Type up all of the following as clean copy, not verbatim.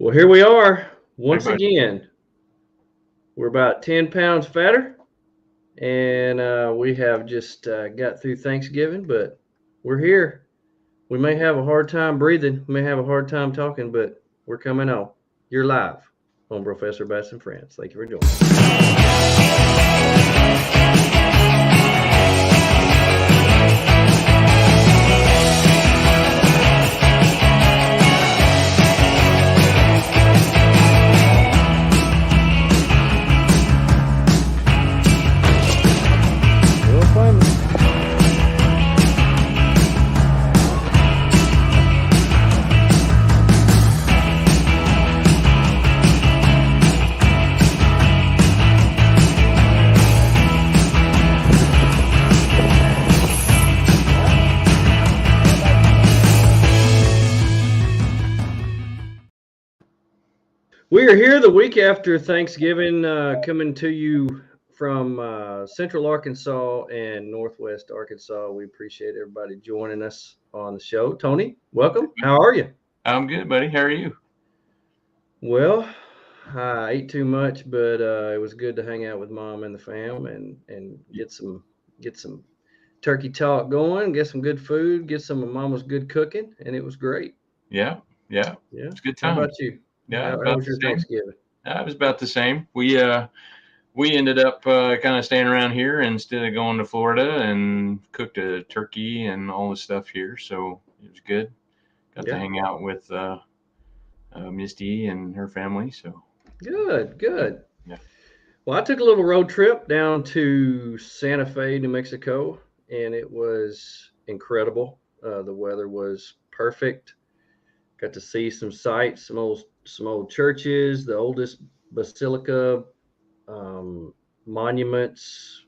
Well, here we are Hey, once bud. again. We're about 10 pounds fatter, and we have just got through Thanksgiving, but we're here. We may have a hard time breathing, we may have a hard time talking, but we're coming on. You're live on Professor Bass and Friends. Thank you for joining us. Real fun. We are here the week after Thanksgiving, coming to you from Central Arkansas and Northwest Arkansas. We appreciate everybody joining us on the show. Tony, welcome. How are you? I'm good, buddy. How are you? Well, I ate too much, but it was good to hang out with mom and the fam and get some turkey talk going, get some good food, get some of mama's good cooking, and it was great. Yeah, yeah. Yeah. It's a good How time. about you? Yeah, How about was the your same. Thanksgiving? It was about the same. We ended up kind of staying around here instead of going to Florida and cooked a turkey and all the stuff here. So it was good. Got to Yeah. hang out with Misty and her family. So Good, yeah, good. yeah. Well, I took a little road trip down to Santa Fe, New Mexico, and it was incredible. The weather was perfect. Got to see some sights, some old churches, the oldest basilica, um, monuments.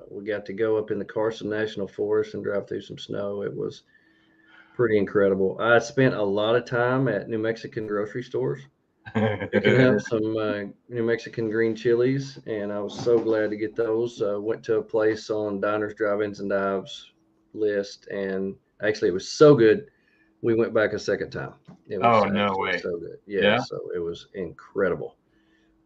We got to go up in the Carson National Forest and drive through some snow. It was pretty incredible. I spent a lot of time at New Mexican grocery stores picking up some New Mexican green chilies, and I was so glad to get those. Went to a place on Diners, Drive-Ins, and Dives list, and actually, it was so good. We went back a second time. It Oh, was no actually way. so good. Yeah, Yeah. so it was incredible.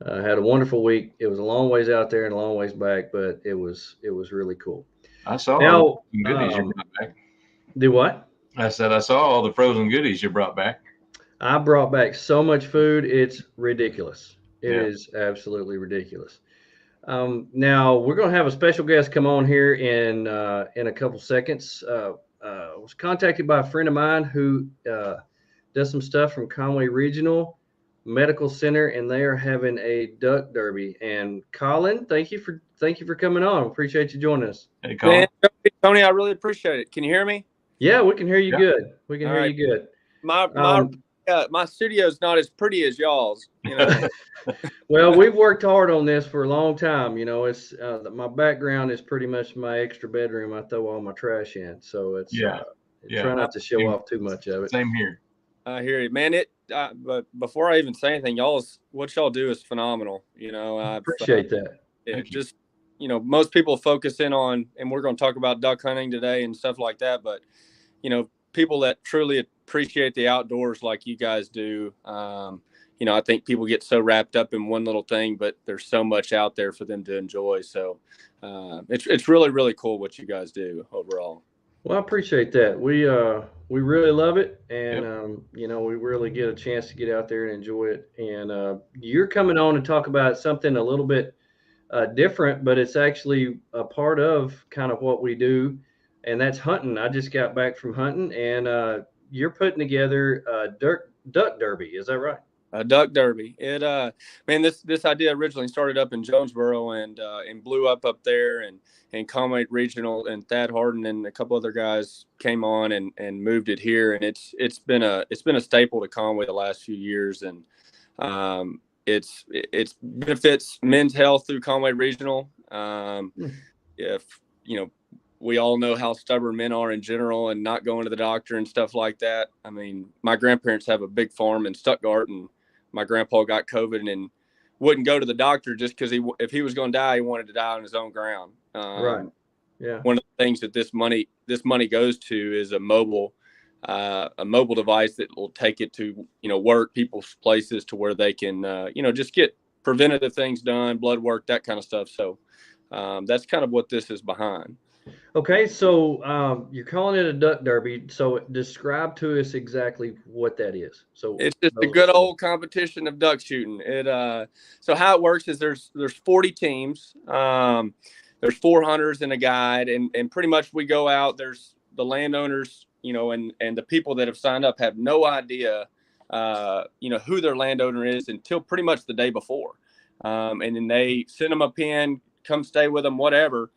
I had a wonderful week. It was a long ways out there and a long ways back, but it was really cool. I saw all the Now, frozen goodies you brought back. do what? I said I saw all the frozen goodies you brought back. I brought back so much food. It's ridiculous. It Yeah. is absolutely ridiculous. Now we're going to have a special guest come on here in a couple seconds. I was contacted by a friend of mine who does some stuff from Conway Regional Medical Center, and they are having a duck derby. And Colin, thank you for coming on. Appreciate you joining us. Hey, Colin. Man, Tony, I really appreciate it. Can you hear me? Yeah, we can hear you Yeah. good. We can All hear right. you good. My studio's not as pretty as y'all's. You know. Well, we've worked hard on this for a long time. It's my background is pretty much my extra bedroom. I throw all my trash in, so it's Yeah. Yeah. try not to show off too much of it. Same here. I hear you, man. But before I even say anything, what y'all do is phenomenal. I Appreciate that. Thank you. just most people focus in on, and we're going to talk about duck hunting today and stuff like that. But people that truly appreciate the outdoors like you guys do. I think people get so wrapped up in one little thing, but there's so much out there for them to enjoy. So it's really, really cool what you guys do overall. Well, I appreciate that. We really love it, and Yep. we really get a chance to get out there and enjoy it. And you're coming on to talk about something a little bit different, but it's actually a part of kind of what we do, and that's hunting. I just got back from hunting, and you're putting together a duck derby. Is that right? A duck derby. This idea originally started up in Jonesboro and blew up there, and Conway Regional and Thad Harden and a couple other guys came on and moved it here, and it's been a staple to Conway the last few years, and it's benefits men's health through Conway Regional. If we all know how stubborn men are in general and not going to the doctor and stuff like that. I mean, my grandparents have a big farm in Stuttgart, and my grandpa got COVID and wouldn't go to the doctor just because if he was going to die, he wanted to die on his own ground. Right. Yeah. One of the things that this money goes to is a mobile a mobile device that will take it to, work, people's places to where they can, just get preventative things done, blood work, that kind of stuff. So that's kind of what this is behind. Okay, so you're calling it a duck derby. So describe to us exactly what that is. So it's just a good old competition of duck shooting. So how it works is there's 40 teams. There's 4 hunters and a guide, and pretty much we go out. There's the landowners, and the people that have signed up have no idea, who their landowner is until pretty much the day before. And then they send them a pin, come stay with them, whatever.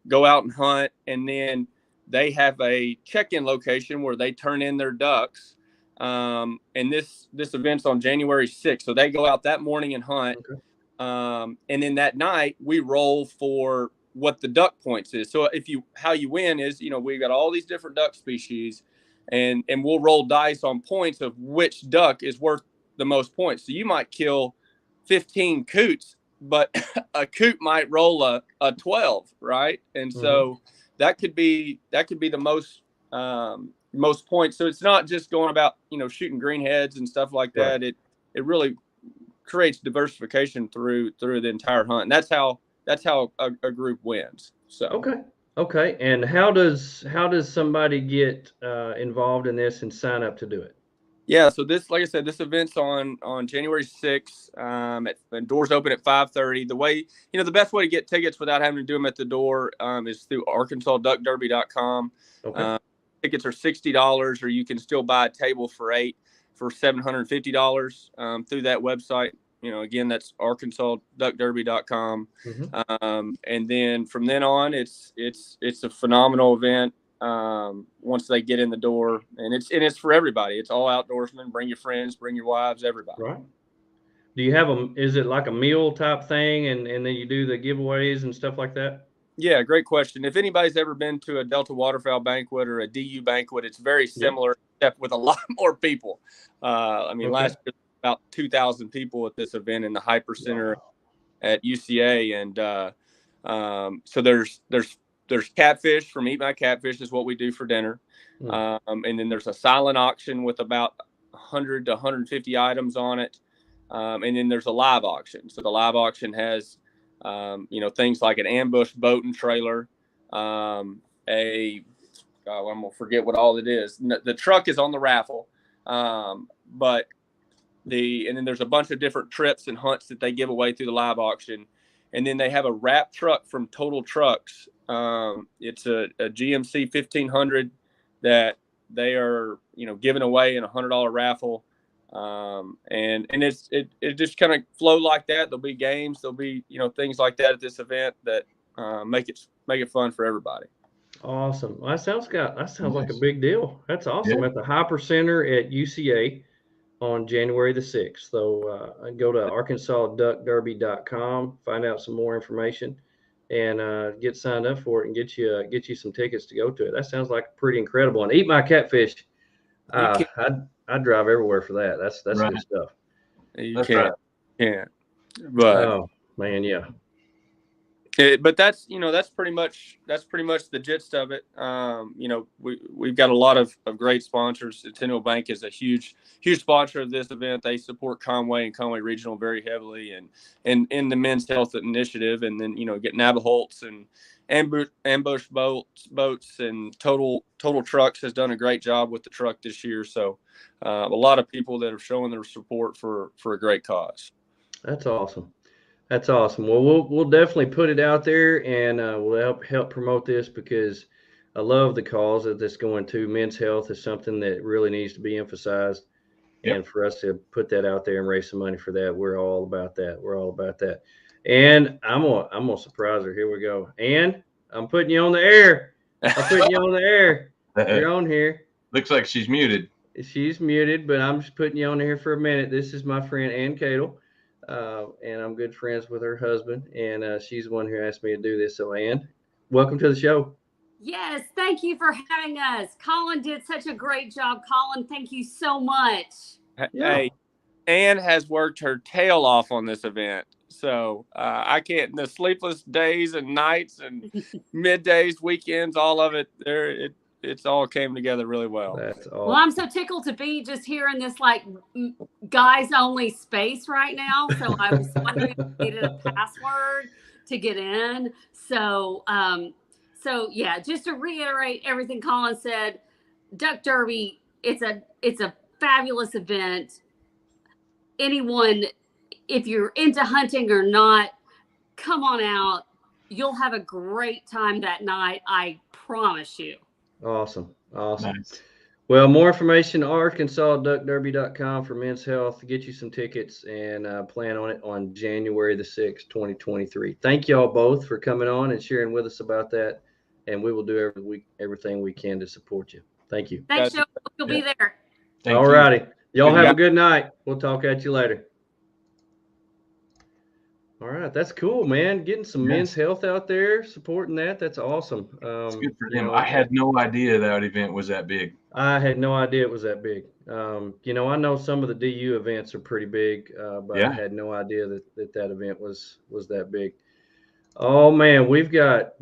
Go out and hunt, and then they have a check-in location where they turn in their ducks. And this event's on January 6th, so they go out that morning and hunt. Okay. And then that night we roll for what the duck points is. So how you win is, we've got all these different duck species, and we'll roll dice on points of which duck is worth the most points. So you might kill 15 coots, but a coot might roll a 12, right? And so that could be the most points. So it's not just going about, shooting greenheads and stuff like that. Right. It really creates diversification through the entire hunt. And that's how a group wins. So okay. And how does somebody get involved in this and sign up to do it? Yeah, so this, like I said, this event's on January 6th. And doors open at 5:30. The way, the best way to get tickets without having to do them at the door is through ArkansasDuckDerby.com. Okay. Tickets are $60, or you can still buy a table for 8 for $750 through that website. Again, that's ArkansasDuckDerby.com. And then from then on, it's a phenomenal event. Once they get in the door, and it's for everybody. It's all outdoorsmen. Bring your friends, bring your wives, everybody. Right. Do you have is it like a meal type thing, and then you do the giveaways and stuff like that? Yeah, great question. If anybody's ever been to a Delta Waterfowl banquet or a DU banquet, it's very similar, except with a lot more people. Last year about 2,000 people at this event in the Hyper Center at UCA, and so there's catfish from Eat My Catfish is what we do for dinner. And then there's a silent auction with about 100 to 150 items on it. And then there's a live auction. So the live auction has, things like an ambush boat and trailer. I'm going to forget what all it is. The truck is on the raffle. And then there's a bunch of different trips and hunts that they give away through the live auction. And then they have a wrap truck from Total Trucks. It's a GMC 1500 that they are, giving away in a $100 raffle. And it just kind of flow like that. There'll be games, there'll be, things like that at this event that make it fun for everybody. Awesome. Well, that sounds like a big deal. That's awesome. At the Hyper Center at UCA on January the 6th. So go to ArkansasDuckDerby.com, find out some more information, and get signed up for it, and get you some tickets to go to it. That sounds like pretty incredible. And Eat My Catfish. I'd drive everywhere for that. That's right. Good stuff. You can't. But oh man, yeah. But that's pretty much the gist of it. We've got a lot of great sponsors. Centennial Bank is a huge sponsor of this event. They support Conway and Conway Regional very heavily, and in the Men's Health Initiative. And then get Navaholtz and Ambush boats and Total Trucks has done a great job with the truck this year. So a lot of people that are showing their support for a great cause. That's awesome. That's awesome. Well, we'll definitely put it out there, and we'll help promote this, because I love the cause that it's going to. Men's health is something that really needs to be emphasized, and for us to put that out there and raise some money for that, we're all about that. And I'm gonna surprise her. Here we go. And I'm putting you on the air. You're on here. Looks like she's muted. She's muted, but I'm just putting you on here for a minute. This is my friend Ann Cadle. And I'm good friends with her husband, and she's the one who asked me to do this. So, Ann, welcome to the show. Yes, thank you for having us. Colin did such a great job. Colin, thank you so much. Hey, Ann has worked her tail off on this event. So I can't, the sleepless days and nights and middays, weekends, all of it, it's all came together really well. That's all. Well, I'm so tickled to be just here in this like guys only space right now. So I was wondering if you needed a password to get in. So, yeah, just to reiterate everything Colin said, Duck Derby, it's a fabulous event. Anyone, if you're into hunting or not, come on out. You'll have a great time that night. I promise you. Awesome. Nice. Well, more information, arkansasduckderby.com for Men's Health. Get you some tickets and plan on it on January the 6th, 2023. Thank you all both for coming on and sharing with us about that. And we will do everything we can to support you. Thank you. Thanks, Joe. You'll be there. All righty. Y'all have a good night. We'll talk at you later. All right. That's cool, man. Getting some men's health out there, supporting that. That's awesome. It's good for them. I had no idea that event was that big. I had no idea it was that big. I know some of the DU events are pretty big, but I had no idea that event was that big. Oh man, we've got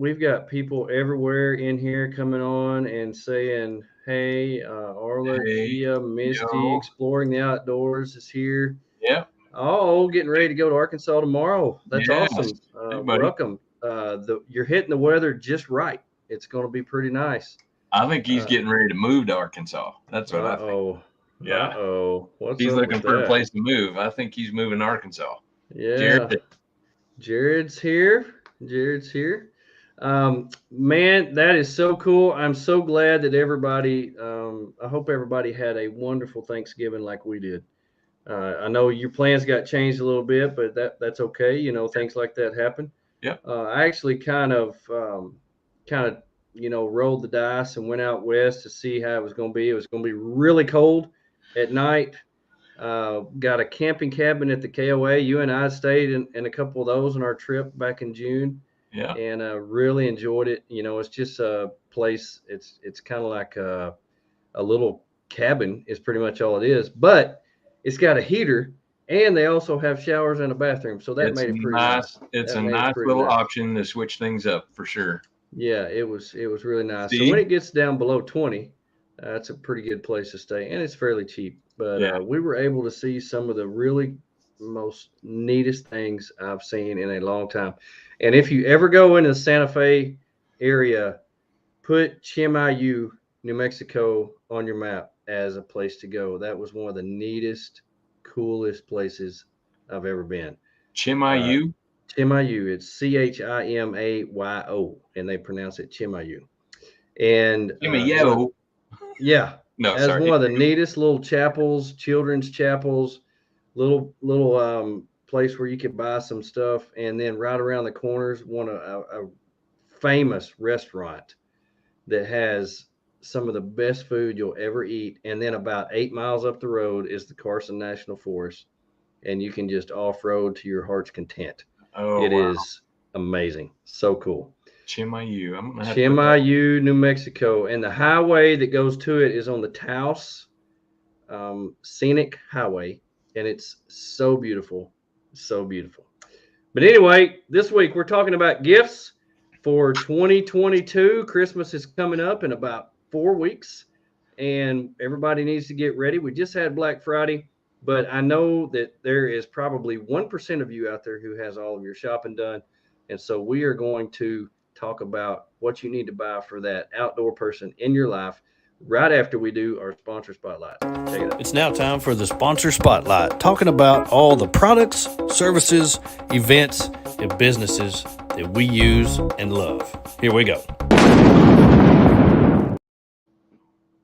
people everywhere in here coming on and saying, "Hey, Arla, Gia, Misty, Exploring the Outdoors is here." Yeah. Oh, getting ready to go to Arkansas tomorrow. That's awesome. Hey, welcome. You're hitting the weather just right. It's going to be pretty nice. I think he's getting ready to move to Arkansas. That's what I think. Yeah. What's he's up looking with for that? a place to move. I think he's moving to Arkansas. Yeah. Jared's here. Man, that is so cool. I'm so glad that everybody, I hope everybody had a wonderful Thanksgiving like we did. I know your plans got changed a little bit, but that's okay. Things like that happen. Yeah. I actually kind of, rolled the dice and went out west to see how it was going to be. It was going to be really cold at night. Got a camping cabin at the KOA. You and I stayed in a couple of those on our trip back in June. Yeah. And really enjoyed it. It's just a place. It's kind of like a little cabin is pretty much all it is, but it's got a heater and they also have showers and a bathroom. So that made it pretty nice. It's a nice little option to switch things up for sure. Yeah, it was really nice. So when it gets down below 20, it's a pretty good place to stay, and it's fairly cheap. But we were able to see some of the really most neatest things I've seen in a long time. And if you ever go into the Santa Fe area, put Chimayu, New Mexico on your map as a place to go. That was one of the neatest, coolest places I've ever been. Chimayu? Chimayu. It's Chimayo, and they pronounce it Chimayu. And Chimayo. Yeah. No, as sorry. One of the neatest little chapels, children's chapels, little place where you could buy some stuff. And then right around the corners, a famous restaurant that has some of the best food you'll ever eat. And then about 8 miles up the road is the Carson National Forest, and you can just off-road to your heart's content. It is amazing. So cool. Chimayu. Chimayu, New Mexico. And the highway that goes to it is on the Taos Scenic Highway. And it's so beautiful. So beautiful. But anyway, this week we're talking about gifts for 2022. Christmas is coming up in about 4 weeks. And everybody needs to get ready. We just had Black Friday. But I know that there is probably 1% of you out there who has all of your shopping done. And so we are going to talk about what you need to buy for that outdoor person in your life right after we do our sponsor spotlight. Check it out. It's now time for the sponsor spotlight, talking about all the products, services, events, and businesses that we use and love. Here we go.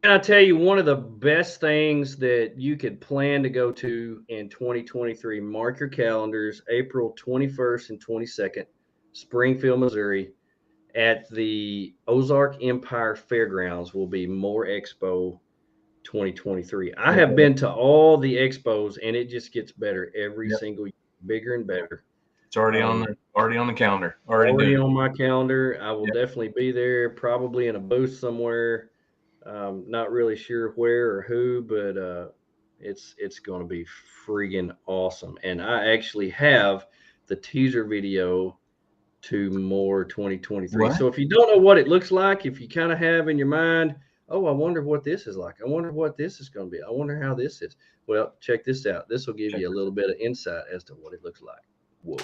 And I tell you, one of the best things that you could plan to go to in 2023, mark your calendars, April 21st and 22nd, Springfield, Missouri, at the Ozark Empire Fairgrounds will be More Expo 2023. I have been to all the expos, and it just gets better every single year, bigger and better. It's already on the calendar. Already on my calendar. I will definitely be there, probably in a booth somewhere. Not really sure where or who, but it's going to be friggin' awesome. And I actually have the teaser video to more 2023. What? So if you don't know what it looks like, if you kind of have in your mind, oh, I wonder what this is like. I wonder what this is going to be. I wonder how this is. Well, check this out. This will give you a little bit of insight as to what it looks like. Whoa.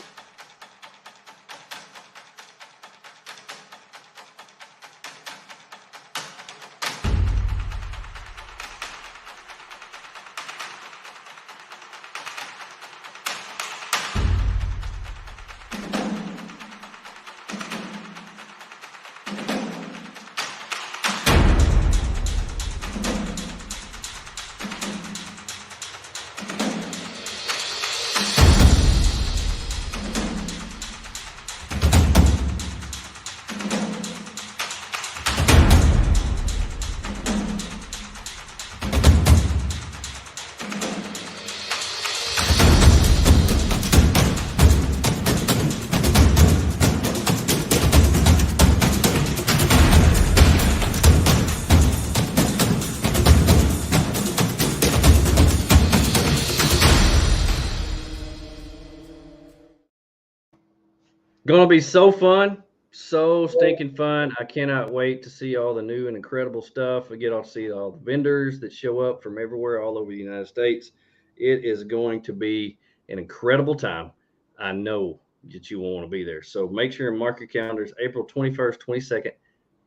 Gonna be so fun, so stinking fun. I cannot wait to see all the new and incredible stuff. We get all to see all the vendors that show up from everywhere all over the United States. It is going to be an incredible time. I know that you will want to be there. So make sure and mark your calendars April 21st, 22nd,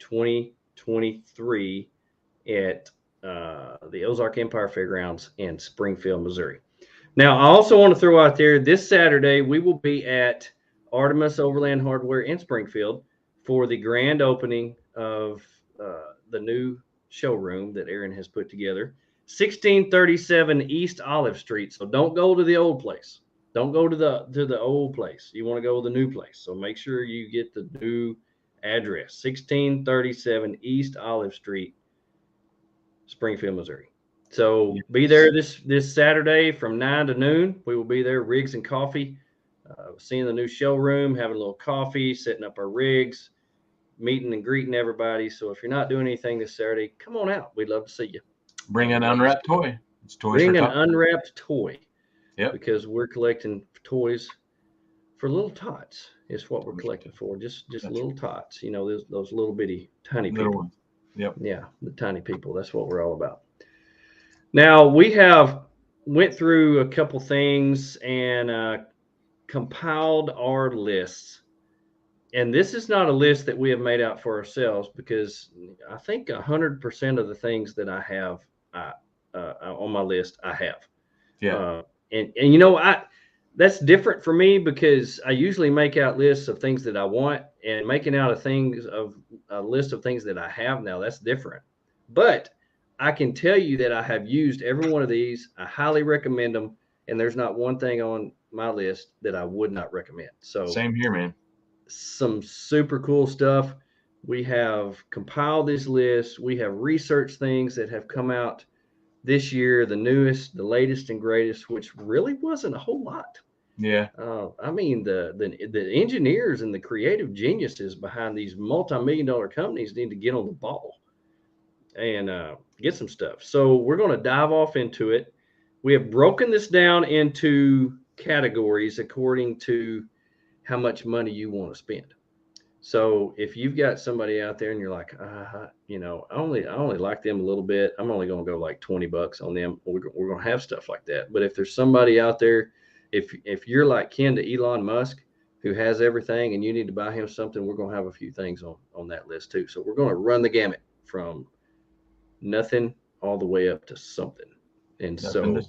2023 at the Ozark Empire Fairgrounds in Springfield, Missouri. Now, I also want to throw out there this Saturday, we will be at Artemis Overland Hardware in Springfield for the grand opening of the new showroom that Aaron has put together, 1637 East Olive Street. So don't go to the old place. Don't go to the old place. You want to go to the new place. So make sure you get the new address, 1637 East Olive Street, Springfield, Missouri. So be there this Saturday from 9 to noon. We will be there, rigs and coffee. Seeing the new showroom, having a little coffee, setting up our rigs, meeting and greeting everybody. So if you're not doing anything this Saturday, come on out. We'd love to see you. Bring an unwrapped toy. It's toys. Bring an unwrapped toy. Yep. Because we're collecting toys for little tots. Is what we're collecting for. Just little tots. You know, those little bitty tiny people. Little ones. Yep. Yeah, the tiny people. That's what we're all about. Now we have went through a couple things and compiled our lists. And this is not a list that we have made out for ourselves because I think 100% of the things that I have on my list, I have. Yeah. And you know, that's different for me because I usually make out lists of things that I want, and making out a list of things that I have now, that's different. But I can tell you that I have used every one of these. I highly recommend them. And there's not one thing on my list that I would not recommend. So same here, man. Some super cool stuff. We have compiled this list. We have researched things that have come out this year, the newest, the latest and greatest, which really wasn't a whole lot. Yeah. I mean, the engineers and the creative geniuses behind these multi-million-dollar companies need to get on the ball and get some stuff. So we're going to dive off into it. We have broken this down into categories according to how much money you want to spend. So if you've got somebody out there and you're like, you know, I only like them a little bit, I'm only going to go like $20 on them. We're going to have stuff like that. But if there's somebody out there, if you're like kin to Elon Musk, who has everything and you need to buy him something, we're going to have a few things on that list too. So we're going to run the gamut from nothing all the way up to something. And so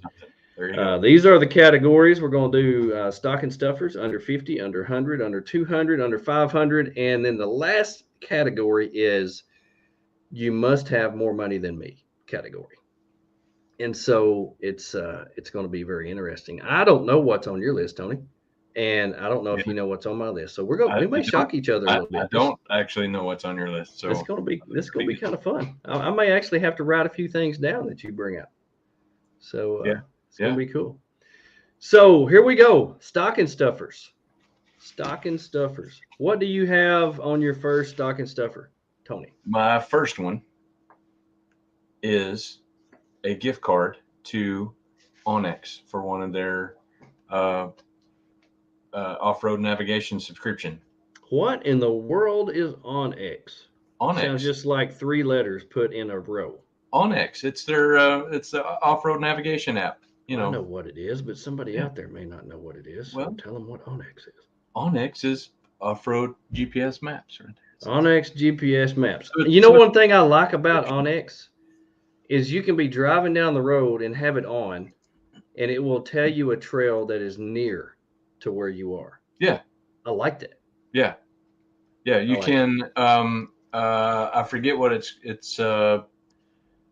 these are the categories. We're going to do stocking stuffers, under 50, under 100, under 200, under 500. And then the last category is you must have more money than me category. And so it's going to be very interesting. I don't know what's on your list, Tony. And I don't know if you know what's on my list. So we may shock each other a little bit. I don't actually know what's on your list. So this is going to be kind of fun. I may actually have to write a few things down that you bring out. So it's going to be cool. So here we go. Stocking stuffers. Stocking stuffers. What do you have on your first stocking stuffer, Tony? My first one is a gift card to Onyx for one of their off-road navigation subscription. What in the world is OnX? Onyx. Sounds just like 3 letters put in a row. Onyx. It's their it's the off-road navigation app. You know. I know what it is, but somebody out there may not know what it is. So Well, tell them what OnX is. Onyx is off-road GPS maps right there. OnX GPS maps. So- You know, so- one thing I like about OnX is you can be driving down the road and have it on, and it will tell you a trail that is near to where you are. Yeah. I like that. Yeah. Yeah, you like can I forget what it's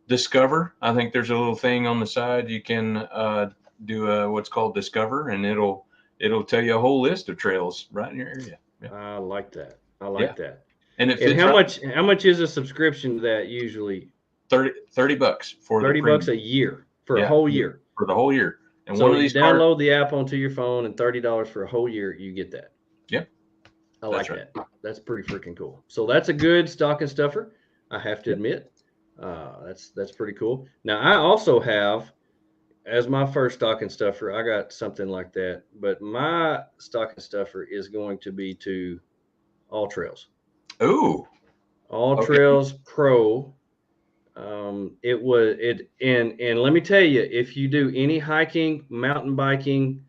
Discover. I think there's a little thing on the side you can do what's called Discover, and it'll tell you a whole list of trails right in your area. Yeah. I like that. I like that. And it And fits how much is a subscription to that usually? $30 for the $30 a premium year for a whole year. for the whole year. And So one of you these download the app onto your phone, and $30 for a whole year, you get that. Yep. I like that. That's pretty freaking cool. So that's a good stocking stuffer, I have to admit. That's pretty cool. Now I also have, as my first stocking stuffer, I got something like that, but my stocking stuffer is going to be to All Trails. Ooh. All Okay. Trails Pro. And let me tell you, if you do any hiking, mountain biking,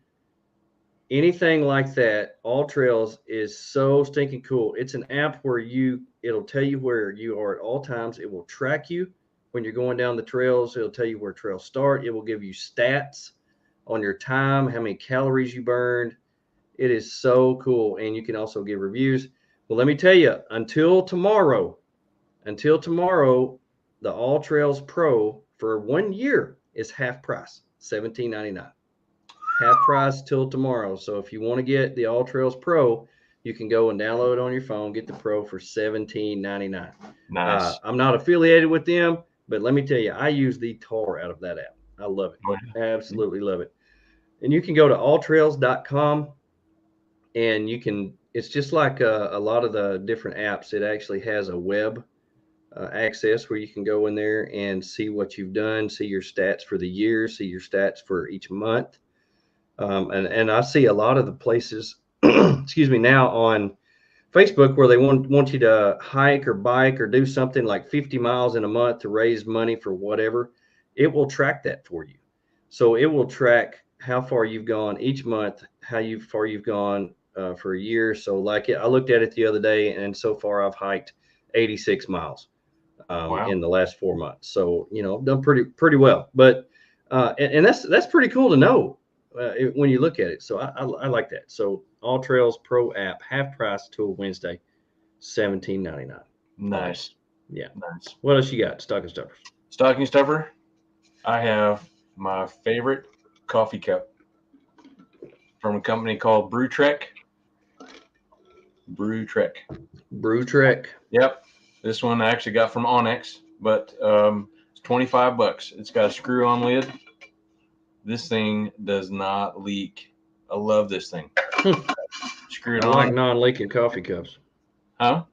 anything like that, All Trails is so stinking cool. It's an app where it'll tell you where you are at all times. It will track you when you're going down the trails. It'll tell you where trails start. It will give you stats on your time, how many calories you burned. It is so cool. And you can also give reviews. Well, let me tell you, until tomorrow, the All Trails Pro for 1 year is half price, $17.99. Half price till tomorrow. So if you want to get the All Trails Pro, you can go and download it on your phone, get the Pro for $17.99. Nice. I'm not affiliated with them, but let me tell you, I use the tar out of that app. I love it. Oh, Absolutely love it. And you can go to alltrails.com, and it's just like a lot of the different apps. It actually has a web access where you can go in there and see what you've done, see your stats for the year, see your stats for each month. And I see a lot of the places, excuse me, now on Facebook where they want you to hike or bike or do something like 50 miles in a month to raise money for whatever. It will track that for you. So it will track how far you've gone each month, how far you've gone for a year. So I looked at it the other day, and so far I've hiked 86 miles in the last 4 months. So, done pretty well. But and that's pretty cool to know when you look at it. So I like that. So All Trails Pro app, half price till Wednesday, $17.99. Nice. Yeah. Nice. What else you got? Stocking stuffers. Stocking stuffer. I have my favorite coffee cup from a company called BROfessor. BROfessor. Yep. This one I actually got from Onyx, but it's $25. It's got a screw-on lid. This thing does not leak. I love this thing. Screw it I on. like non-leaking coffee cups. Huh?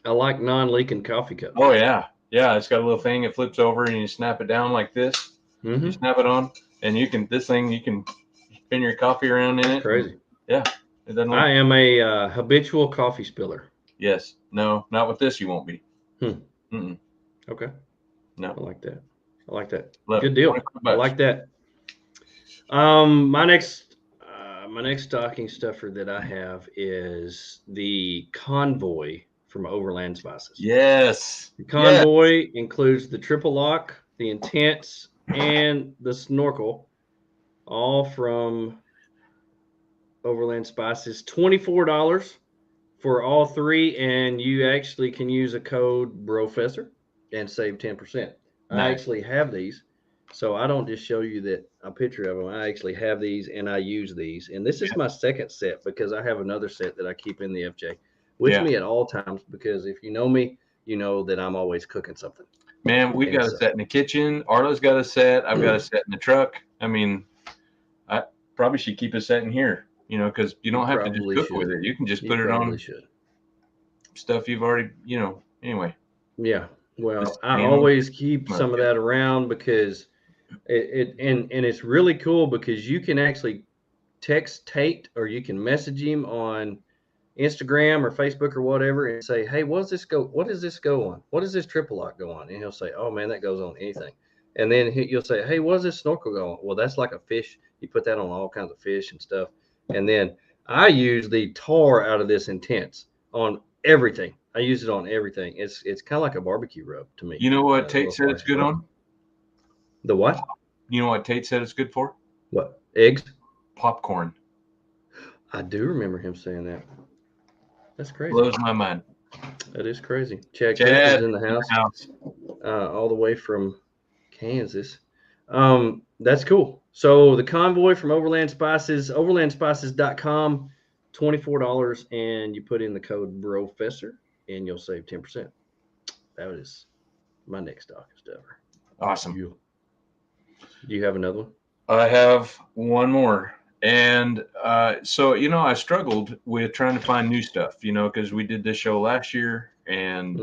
I like non-leaking coffee cups. Oh yeah. Yeah, it's got a little thing. It flips over and you snap it down like this. Mm-hmm. You snap it on, and you can spin your coffee around in it. Crazy. Yeah. It doesn't I am a habitual coffee spiller. Yes. No, not with this. You won't be. Okay. No. I like that. Love Good it. deal. $25. I like that. My next stocking stuffer that I have is the Convoy from Overland Spices. Yes. The Convoy includes the triple lock, the Intense, and the Snorkel, all from Overland Spices. $24 for all three, and you actually can use a code BROfessor and save 10%. I Nice. actually have these, so I don't just show you a picture of them. I actually have these, and I use these. And this is my second set because I have another set that I keep in the FJ with me at all times, because if you know me, you know that I'm always cooking something. Man, we've got a set in the kitchen. Arlo's got a set. I've got a set in the truck. I mean, I probably should keep a set in here, because you don't have to just cook with it. You can just put it on stuff you've already, anyway. Yeah. Well, I always keep some of that around because it's really cool because you can actually text Tate, or you can message him on Instagram or Facebook or whatever and say, hey, what does this go on? What does this triple lock go on? And he'll say, oh man, that goes on anything. And then you'll say, hey, what does this snorkel go on? Well, that's like a fish. You put that on all kinds of fish and stuff. And then I use the tar out of this Intense on everything. I use it on everything. It's kind of like a barbecue rub to me. You know what Tate said it's good on? The what? You know what Tate said it's good for? What? Eggs? Popcorn. I do remember him saying that. That's crazy. Blows my mind. That is crazy. Chad is in the house. All the way from Kansas. That's cool. So the convoy from Overland Spices, overlandspices.com, $24, and you put in the code BROfessor and you'll save 10%. That is my next darkest ever. Awesome. Do you have another one? I have one more. And so, I struggled with trying to find new stuff, because we did this show last year and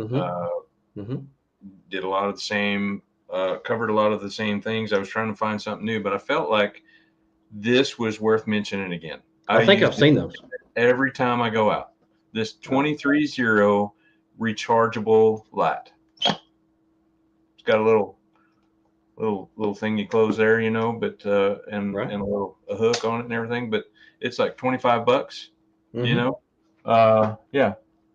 did a lot of the same, covered a lot of the same things. I was trying to find something new, but I felt like this was worth mentioning again. I think I've seen those. Every time I go out. This 23-0 rechargeable light. It's got a little thing you close there, but and a hook on it and everything, but it's like $25, yeah,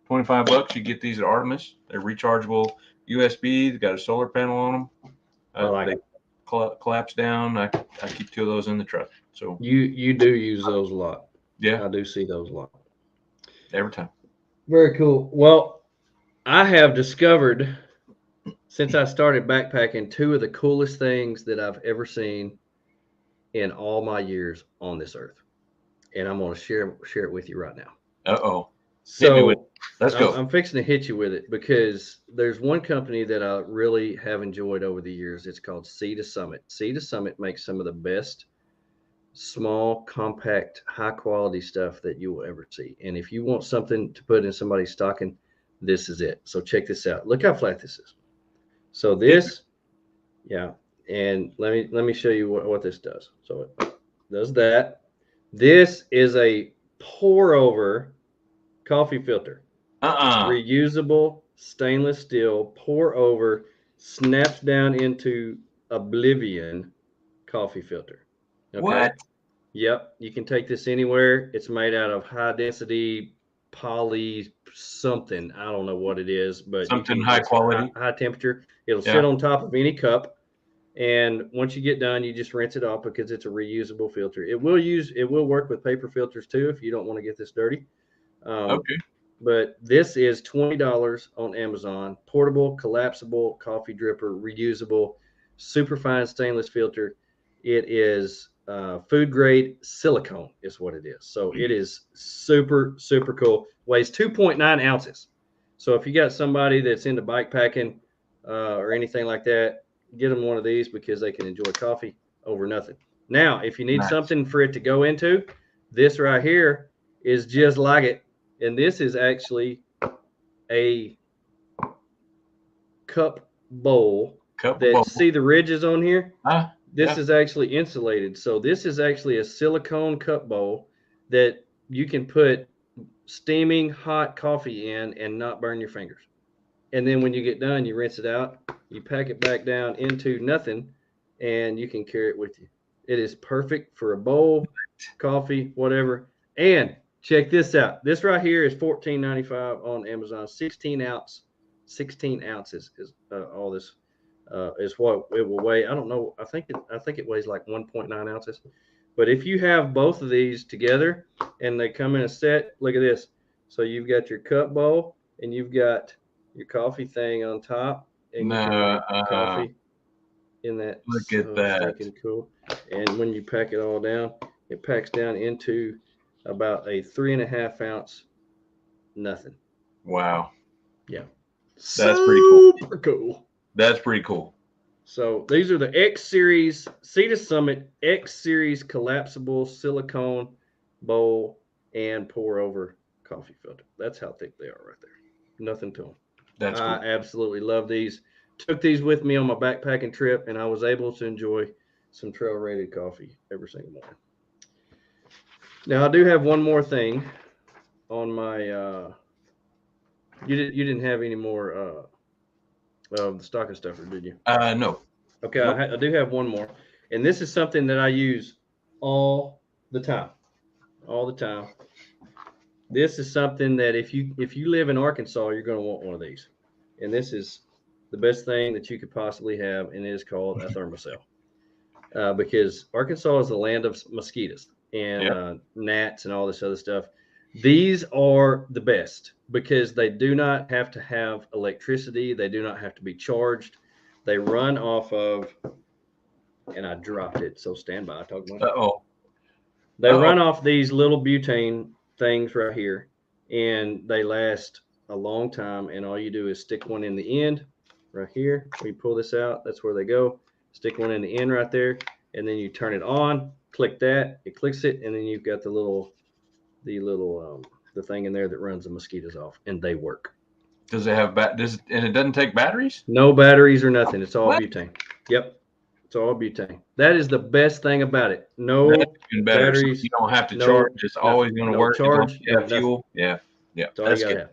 $25. You get these at Artemis. They're rechargeable USB. They got a solar panel on them. They collapse down. I keep 2 of those in the truck. So you do use those a lot. Yeah, I do see those a lot. Every time. Very cool. Well, I have discovered, since I started backpacking, 2 of the coolest things that I've ever seen in all my years on this earth. And I'm going to share it with you right now. Uh-oh. So let's go. I'm fixing to hit you with it because there's one company that I really have enjoyed over the years. It's called Sea to Summit. Sea to Summit makes some of the best small, compact, high-quality stuff that you will ever see. And if you want something to put in somebody's stocking, this is it. So check this out. Look how flat this is. So this, yeah, and let me show you what this does. So it does that. This is a pour over coffee filter. Reusable stainless steel, pour over, snaps down into oblivion coffee filter. Okay? What? Yep, you can take this anywhere. It's made out of high density poly something. I don't know what it is, but something high quality, high temperature. It'll sit on top of any cup, and once you get done, you just rinse it off because it's a reusable filter. It will work with paper filters too if you don't want to get this dirty. Okay. But this is $20 on Amazon. Portable, collapsible coffee dripper, reusable, super fine stainless filter. It is food grade silicone is what it is. So it is super, super cool. Weighs 2.9 ounces. So if you got somebody that's into bikepacking or anything like that, get them one of these because they can enjoy coffee over nothing. Now, if you need something for it to go into, this right here is just like it. And this is actually a cup bowl. See the ridges on here? This is actually insulated. So this is actually a silicone cup bowl that you can put steaming hot coffee in and not burn your fingers. And then when you get done, you rinse it out, you pack it back down into nothing, and you can carry it with you. It is perfect for a bowl, coffee, whatever. And check this out. This right here is $14.95 on Amazon. 16 ounces is all this. Is what it will weigh. I don't know. I think it weighs like 1.9 ounces. But if you have both of these together and they come in a set, look at this. So you've got your cup bowl and you've got your coffee thing on top, and you can make coffee in that. Look at that. Freaking cool. And when you pack it all down, it packs down into about a 3.5 ounce nothing. Wow. Yeah. That's pretty cool. Super cool. That's pretty cool. So these are the X Series, Sea to Summit X Series collapsible silicone bowl and pour over coffee filter. That's how thick they are right there. Nothing to them. That's cool. I absolutely love these. Took these with me on my backpacking trip, and I was able to enjoy some trail rated coffee every single morning. Now I do have one more thing on my you didn't have any more of the stocking stuffer, did you? No. Okay, nope. I do have one more, and this is something that I use all the time. This is something that if you live in Arkansas, you're going to want one of these, and this is the best thing that you could possibly have, and it is called a thermocell. Because Arkansas is the land of mosquitoes and gnats and all this other stuff. These are the best because they do not have to have electricity. They do not have to be charged. They run off of, and I dropped it, so stand by. They run off these little butane things right here, and they last a long time. And all you do is stick one in the end right here. We pull this out. That's where they go. Stick one in the end right there, and then you turn it on. Click that. It clicks it, and then you've got the thing in there that runs the mosquitoes off, and they work. Does it have and it doesn't take batteries? No batteries or nothing. It's all butane. Yep, it's all butane. That is the best thing about it. No batteries. So you don't have to charge. It's always going to work. Charge. Fuel. Yeah. That's all you gotta have.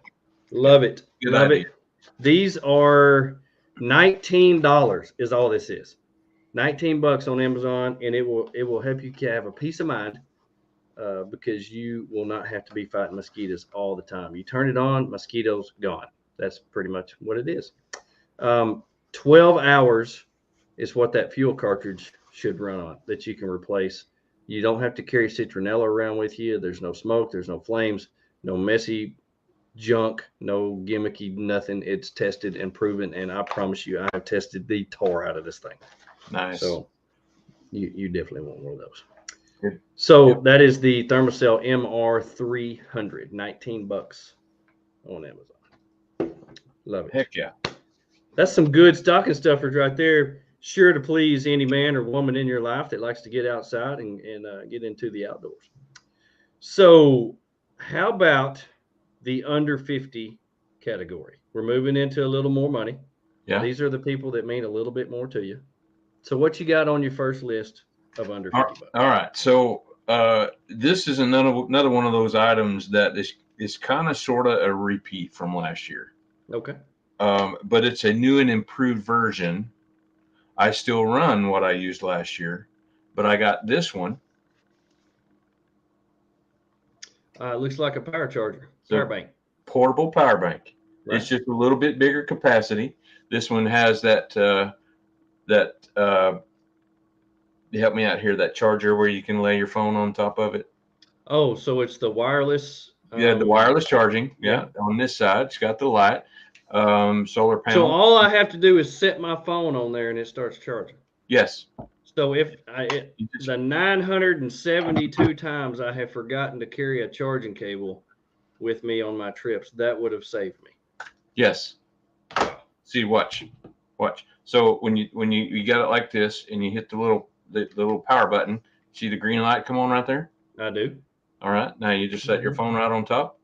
Love it. Love it. These are $19 is all this is. $19 on Amazon, and it will help you have a peace of mind because you will not have to be fighting mosquitoes all the time. You turn it on, mosquitoes gone. That's pretty much what it is. 12 hours is what that fuel cartridge should run on that you can replace. You don't have to carry citronella around with you. There's no smoke. There's no flames. No messy junk. No gimmicky nothing. It's tested and proven, and I promise you, I have tested the tar out of this thing. Nice. So you definitely want one of those. Good. So that is the Thermocell MR300, $19 on Amazon. Love it. Heck yeah. That's some good stocking stuffers right there. Sure to please any man or woman in your life that likes to get outside and get into the outdoors. So how about the under 50 category? We're moving into a little more money. Yeah. These are the people that mean a little bit more to you. So what you got on your first list of under 50 bucks? All right. So this is another one of those items that is kind of sort of a repeat from last year. Okay. But it's a new and improved version. I still run what I used last year, but I got this one. It looks like a power charger, power bank. Portable power bank. Right. It's just a little bit bigger capacity. This one has that help me out here, that charger where you can lay your phone on top of it. Oh, so it's the wireless. Yeah, the wireless charging. Yeah, on this side, it's got the light, solar panel. So all I have to do is set my phone on there and it starts charging. Yes. So if the 972 times I have forgotten to carry a charging cable with me on my trips, that would have saved me. Yes. See, watch. So when you got it like this and you hit the little power button, see the green light come on right there? I do. All right. Now you just set your phone right on top.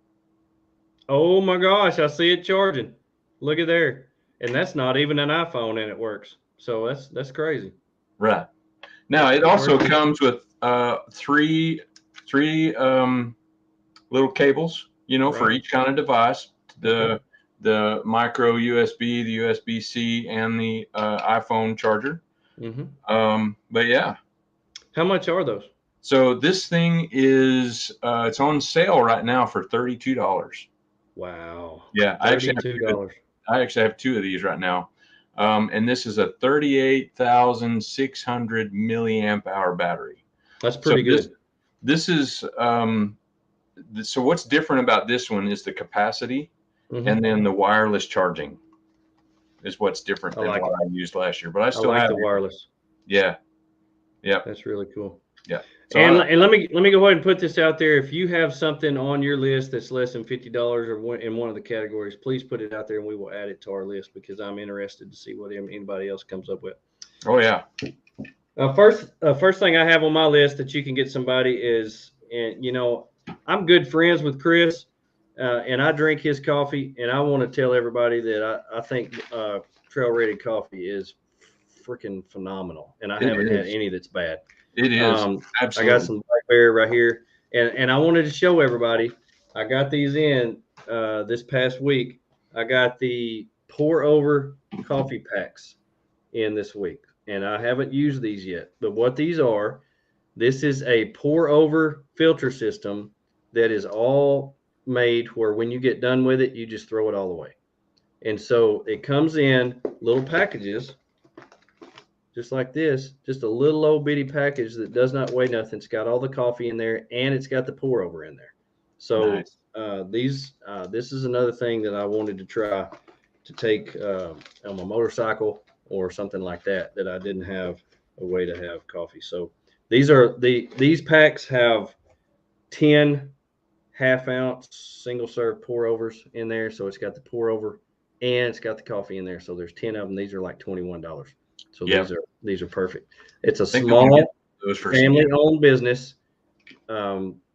Oh my gosh, I see it charging. Look at there. And that's not even an iPhone and it works. So that's crazy. Right. Now it also comes with three little cables, for each kind of device. The micro USB, the USB-C, and the iPhone charger. Mm-hmm. But yeah. How much are those? So this thing is it's on sale right now for $32. Wow. Yeah, $32. I actually have two of these right now. And this is a 38,600 milliamp hour battery. That's pretty good. This is so what's different about this one is the capacity. Mm-hmm. And then the wireless charging is what's different than what I used last year. But I still have the wireless. Yeah. Yeah. That's really cool. Yeah. So and let me go ahead and put this out there. If you have something on your list that's less than $50 or in one of the categories, please put it out there and we will add it to our list because I'm interested to see what anybody else comes up with. Oh yeah. First thing I have on my list that you can get somebody is, and I'm good friends with Chris. And I drink his coffee, and I want to tell everybody that I think Trail Rated coffee is freaking phenomenal, and I haven't had any that's bad. It is. Absolutely. I got some Black Bear right here, and I wanted to show everybody I got these in this past week. I got the pour over coffee packs in this week, and I haven't used these yet. But what these are, this is a pour over filter system that is all made where when you get done with it, you just throw it all away. And so it comes in little packages, just like this, just a little old bitty package that does not weigh nothing. It's got all the coffee in there, and it's got the pour over in there. So nice. This is another thing that I wanted to try to take on my motorcycle or something like that I didn't have a way to have coffee. So these packs have 10 half-ounce single-serve pour-overs in there. So it's got the pour-over and it's got the coffee in there. So there's 10 of them. These are like $21. So these are perfect. It's a small family-owned business.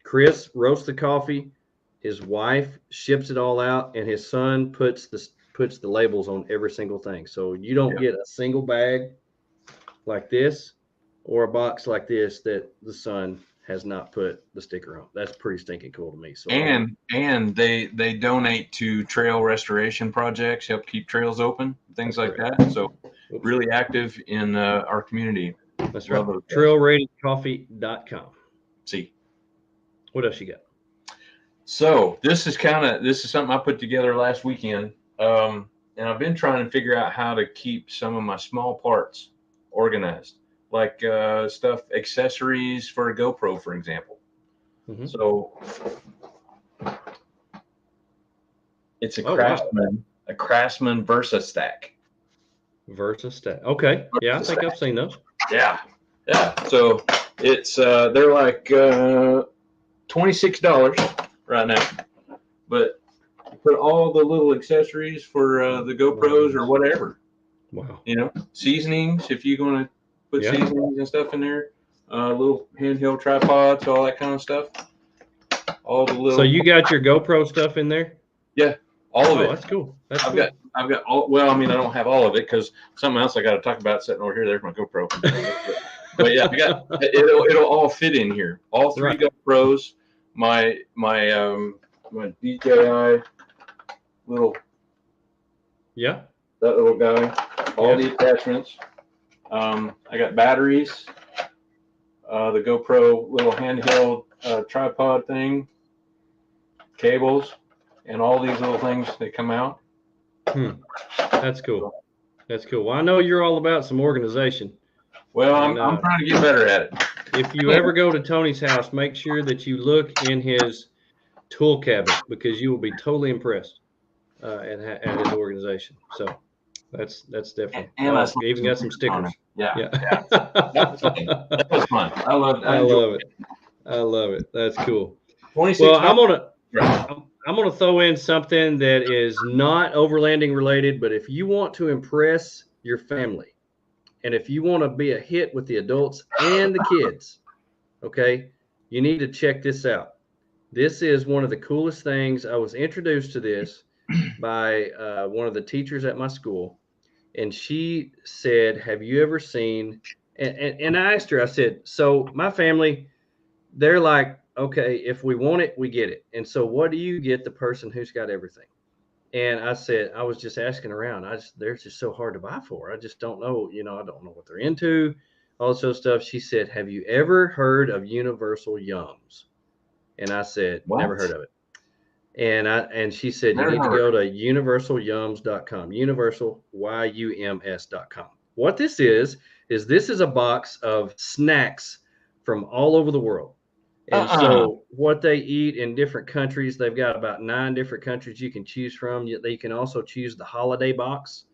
Chris roasts the coffee. His wife ships it all out, and his son puts the labels on every single thing. So you don't get a single bag like this or a box like this that the son has not put the sticker on. That's pretty stinking cool to me. So and they donate to trail restoration projects, help keep trails open, things like that. So really active in our community. That's right. TrailRadioCoffee.com. See. What else you got? So this is something I put together last weekend. And I've been trying to figure out how to keep some of my small parts organized, like accessories for a GoPro, for example. Mm-hmm. So it's a Craftsman Versa stack. Versa stack. Okay. Yeah, I think I've seen those. Yeah. So it's they're like $26 right now, but put all the little accessories for the GoPros or whatever. Wow. Seasonings, if you're going to put seasonings and stuff in there, little handheld tripods, all that kind of stuff. All the little. So you got your GoPro stuff in there? Yeah, all of it. That's cool. I've got all. Well, I mean, I don't have all of it because something else I got to talk about sitting over here. There's my GoPro. But yeah, it'll all fit in here. All three GoPros, my DJI little. Yeah. That little guy. All the attachments. I got batteries. The GoPro little handheld tripod thing. Cables, and all these little things that come out. That's cool. That's cool. Well, I know you're all about some organization. Well, I'm trying to get better at it. If you ever go to Tony's house, make sure that you look in his tool cabinet because you will be totally impressed at his organization. So that's definitely. And I even got some stickers. Yeah. That was fun. I love it. I love it. That's cool. Well, I'm gonna throw in something that is not overlanding related, but if you want to impress your family, and if you want to be a hit with the adults and the kids, okay, you need to check this out. This is one of the coolest things. I was introduced to this by one of the teachers at my school, and she said, "Have you ever seen?" And I asked her. I said, "So my family, they're like, okay, if we want it, we get it. And so what do you get the person who's got everything?" And I said, I was just asking around. They're just so hard to buy for. I just don't know. I don't know what they're into, all this other stuff. She said, "Have you ever heard of Universal Yums?" And I said, "What? Never heard of it." And she said, "You need to go to universalyums.com, universal, YUMS.com. What this is a box of snacks from all over the world. And so what they eat in different countries, they've got about 9 different countries you can choose from. They can also choose the holiday box.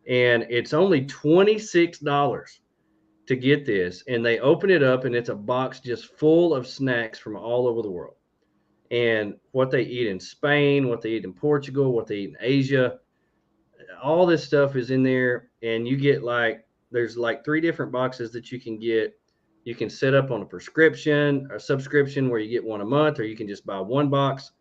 And it's only $26 to get this. And they open it up and it's a box just full of snacks from all over the world. And what they eat in Spain, what they eat in Portugal, what they eat in Asia, all this stuff is in there. And you get there's 3 different boxes that you can get. You can set up on a subscription where you get one a month, or you can just buy one box.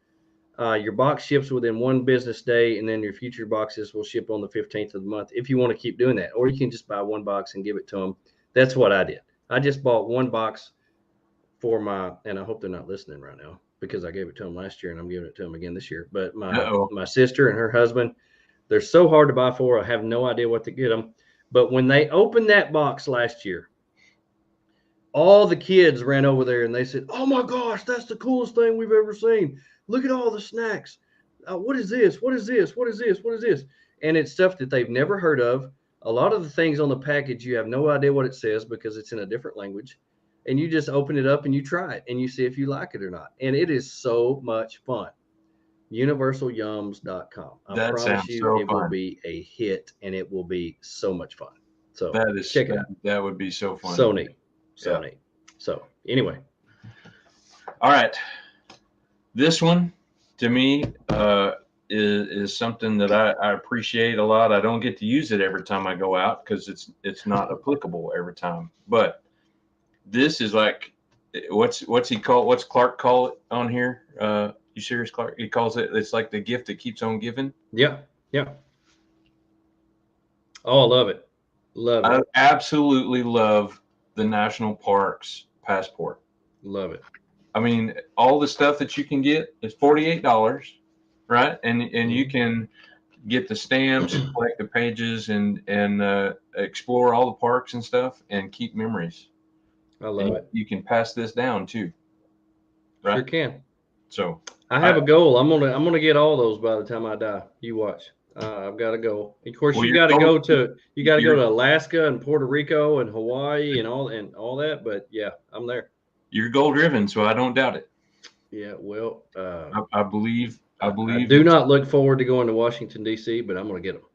Your box ships within 1 business day, and then your future boxes will ship on the 15th of the month if you want to keep doing that. Or you can just buy 1 box and give it to them. That's what I did. I just bought 1 box for and I hope they're not listening right now, because I gave it to them last year and I'm giving it to them again this year. But my sister and her husband, they're so hard to buy for. I have no idea what to get them. But when they opened that box last year, all the kids ran over there and they said, "Oh my gosh, that's the coolest thing we've ever seen. Look at all the snacks. What is this? What is this? What is this? What is this?" And it's stuff that they've never heard of. A lot of the things on the package, you have no idea what it says because it's in a different language. And you just open it up and you try it and you see if you like it or not. And it is so much fun. UniversalYums.com. I promise you it will be a hit and it will be so much fun. So check it out. That would be so fun. So neat. So neat. So anyway. All right. This one to me is something that I appreciate a lot. I don't get to use it every time I go out because it's not applicable every time. But this is like, what's Clark call it on here? You serious, Clark? He calls it, it's like the gift that keeps on giving. Yeah. Yeah. Oh, I love it. Love it. I absolutely love the National Parks Passport. Love it. I mean, all the stuff that you can get is $48, right? And you can get the stamps, collect the pages, and explore all the parks and stuff, and keep memories. I love it. You can pass this down too, right? Sure can. So I have a goal. I'm gonna get all those by the time I die. You watch. I've got a goal. Of course, you got to go to Alaska and Puerto Rico and Hawaii and all that. But yeah, I'm there. You're goal driven, so I don't doubt it. Yeah, well, I believe. I do not look forward to going to Washington D.C., but I'm going to get them.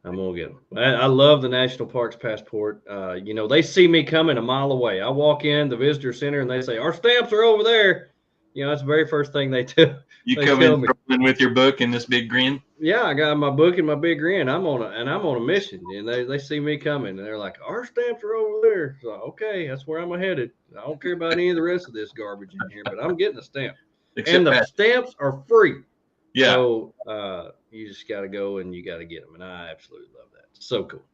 I'm going to get them. I love the National Parks Passport. They see me coming a mile away. I walk in the visitor center and they say, "Our stamps are over there." That's the very first thing they do. You come in with your book and this big grin. Yeah, I got my book and my big grin. I'm on a mission, and they see me coming, and they're like, "Our stamps are over there." So okay, that's where I'm headed. I don't care about any of the rest of this garbage in here, but I'm getting a stamp. And the stamps are free. Yeah. So you just got to go and you got to get them, and I absolutely love that. So cool.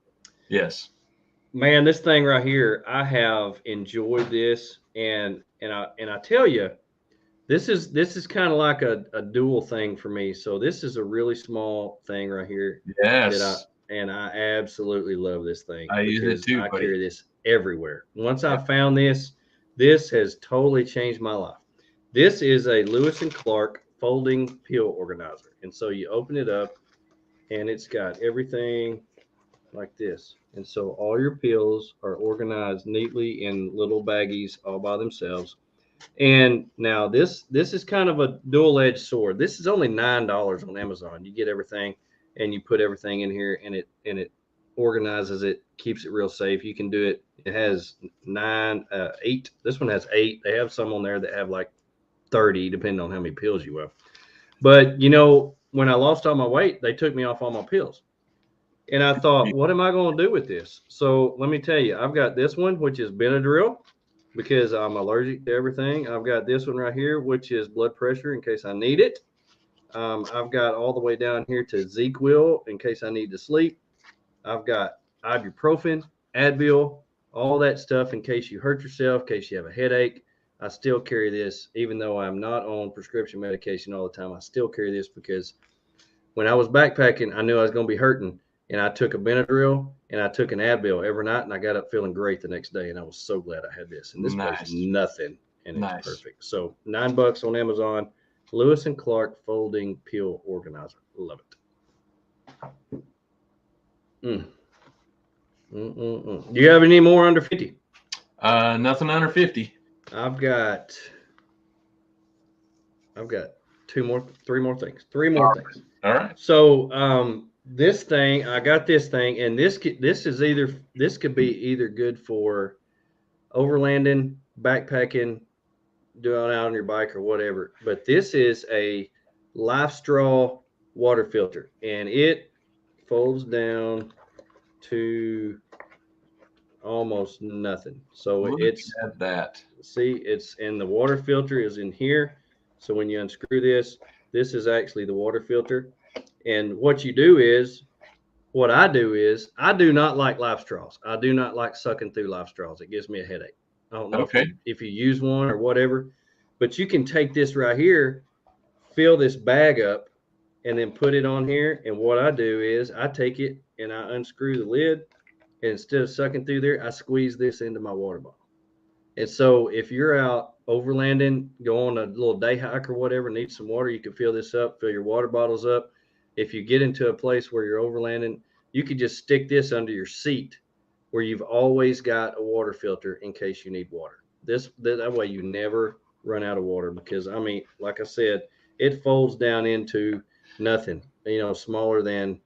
Yes. Man, this thing right here, I have enjoyed this, and I tell you. This is kind of like a dual thing for me. So this is a really small thing right here. Yes. I absolutely love this thing. I use it too. I carry this everywhere. Once I found this has totally changed my life. This is a Lewis and Clark folding pill organizer. And so you open it up and it's got everything like this. And so all your pills are organized neatly in little baggies all by themselves. And now this is kind of a dual-edged sword. This is only $9 on Amazon. You get everything and you put everything in here and it organizes it, keeps it real safe. You can do it. It has 8. This one has 8. They have some on there that have like 30, depending on how many pills you have. But when I lost all my weight, they took me off all my pills. And I thought, what am I going to do with this? So let me tell you, I've got this one, which is Benadryl, because I'm allergic to everything. I've got this one right here, which is blood pressure in case I need it. I've got all the way down here to ZzzQuil in case I need to sleep. I've got ibuprofen, Advil, all that stuff in case you hurt yourself, in case you have a headache. I still carry this, even though I'm not on prescription medication all the time. I still carry this because when I was backpacking, I knew I was going to be hurting. And I took a Benadryl and I took an Advil every night, and I got up feeling great the next day. And I was so glad I had this. And this weighs nothing, and it's perfect. So $9 on Amazon, Lewis and Clark folding pill organizer. Love it. Do you have any more under 50? Nothing under 50. I've got 3 more things. All right. So I got this thing, and this could be either good for overlanding, backpacking, doing out on your bike or whatever. But this is a Life Straw water filter, and it folds down to almost nothing. So it's and the water filter is in here. So when you unscrew this is actually the water filter. And what I do is I do not like life straws. I do not like sucking through life straws. It gives me a headache. I don't know if you use one or whatever, But you can take this right here, fill this bag up, and then put it on here. And what I do is I take it and I unscrew the lid. And instead of sucking through there, I squeeze this into my water bottle. And so if you're out overlanding, go on a little day hike or whatever, need some water, you can fill this up, fill your water bottles up. If you get into a place where you're overlanding, you could just stick this under your seat where you've always got a water filter in case you need water. That way you never run out of water, because I mean, like I said, it folds down into nothing, smaller than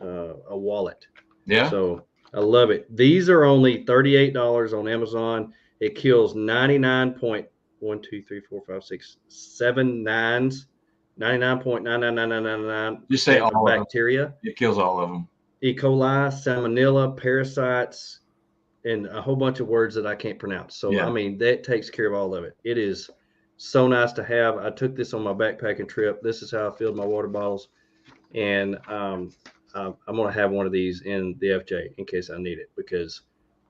a wallet. Yeah. So I love it. These are only $38 on Amazon. It kills 99.999999. Just say all bacteria. It kills all of them. E. coli, salmonella, parasites, and a whole bunch of words that I can't pronounce. So, I mean, that takes care of all of it. It is so nice to have. I took this on my backpacking trip. This is how I filled my water bottles. And I'm going to have one of these in the FJ in case I need it, because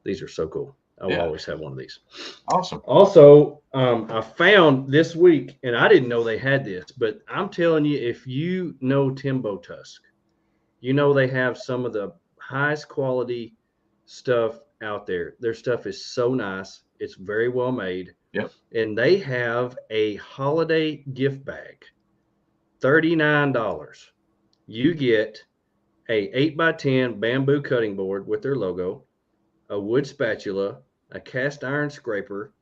these are so cool. I will always have one of these. Awesome. Also, I found this week, and I didn't know they had this, but I'm telling you, if you know Timbo Tusk, they have some of the highest quality stuff out there. Their stuff is so nice. It's very well made. Yep. And they have a holiday gift bag, $39. You get a 8x10 bamboo cutting board with their logo, a wood spatula, a cast iron scraper,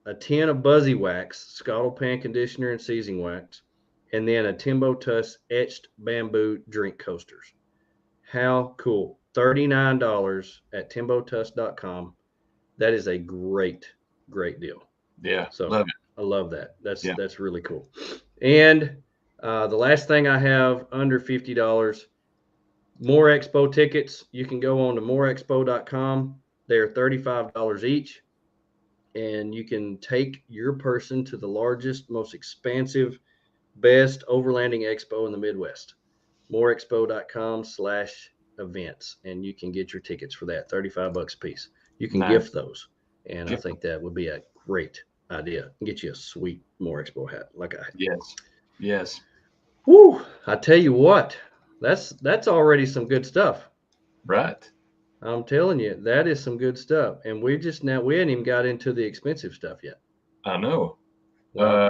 a tin of Buzzy Wax, Scottle pan conditioner and seasoning wax, and then a Timbo Tusk etched bamboo drink coasters. How cool. $39 at timbotusk.com. That is a great deal. Yeah. So love it. I love that. That's really cool. And the last thing I have under $50, More Expo tickets. You can go on to moreexpo.com. They're $35 each. And you can take your person to the largest, most expansive, best overlanding expo in the Midwest. moreexpo.com/events. And you can get your tickets for that, $35 a piece. You can gift those. And I think that would be a great idea. Get you a sweet More Expo hat like I have. Yes. Woo! I tell you what, that's already some good stuff. Right. I'm telling you, that is some good stuff. And we hadn't even got into the expensive stuff yet. I know. Well,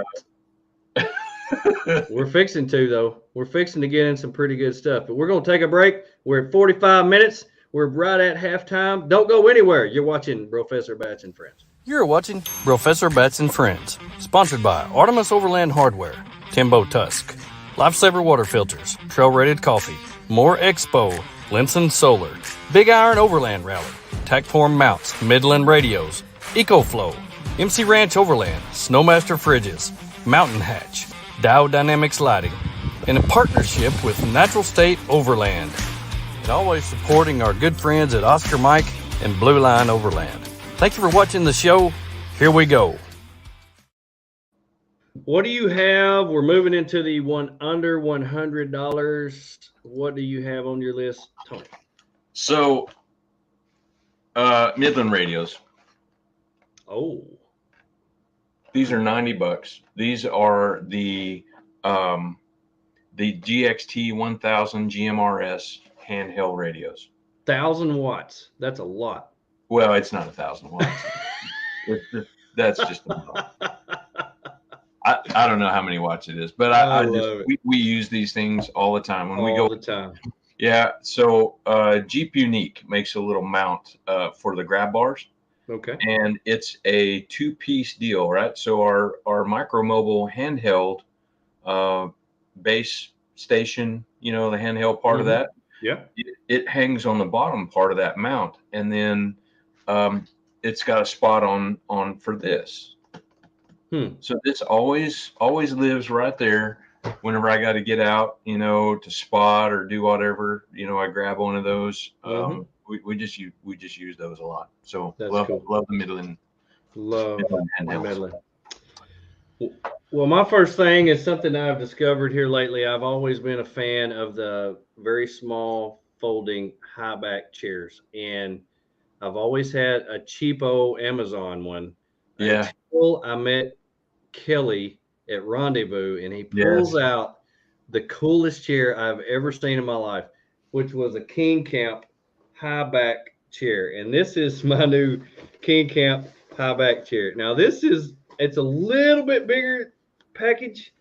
we're fixing to, though. We're fixing to get in some pretty good stuff. But we're going to take a break. We're at 45 minutes. We're right at halftime. Don't go anywhere. You're watching BROfessor Bats and Friends. You're watching BROfessor Bats and Friends, sponsored by Artemis Overland Hardware, Timbo Tusk, Lifesaver Water Filters, Trail Rated Coffee, More Expo, Linson Solar, Big Iron Overland Rally, Tacform Mounts, Midland Radios, EcoFlow, MC Ranch Overland, Snowmaster Fridges, Mountain Hatch, Dow Dynamics Lighting, in a partnership with Natural State Overland, and always supporting our good friends at Oscar Mike and Blue Line Overland. Thank you for watching the show. Here we go. What do you have? We're moving into the under $100. What do you have on your list, Tony? So, Midland radios. Oh. These are $90. These are the GXT 1000 GMRS handheld radios. 1,000 watts. That's a lot. Well, it's not 1,000 watts. That's just a lot. I don't know how many watts it is, but we use these things all the time when we go. All the time. Yeah. So Jeep Unique makes a little mount for the grab bars. Okay. And it's a 2-piece deal, right? So our micro mobile handheld base station, the handheld part of that. Yeah. It hangs on the bottom part of that mount, and then it's got a spot on for this. So this always lives right there. Whenever I got to get out, to spot or do whatever, I grab one of those. We just use those a lot. So love the Midland. Love Midland. Well, my first thing is something I've discovered here lately. I've always been a fan of the very small folding high back chairs, and I've always had a cheapo Amazon one. Yeah. Until I met Kelly at Rendezvous, and he pulls out the coolest chair I've ever seen in my life, which was a King Camp high back chair. And this is my new King Camp high back chair. Now it's a little bit bigger package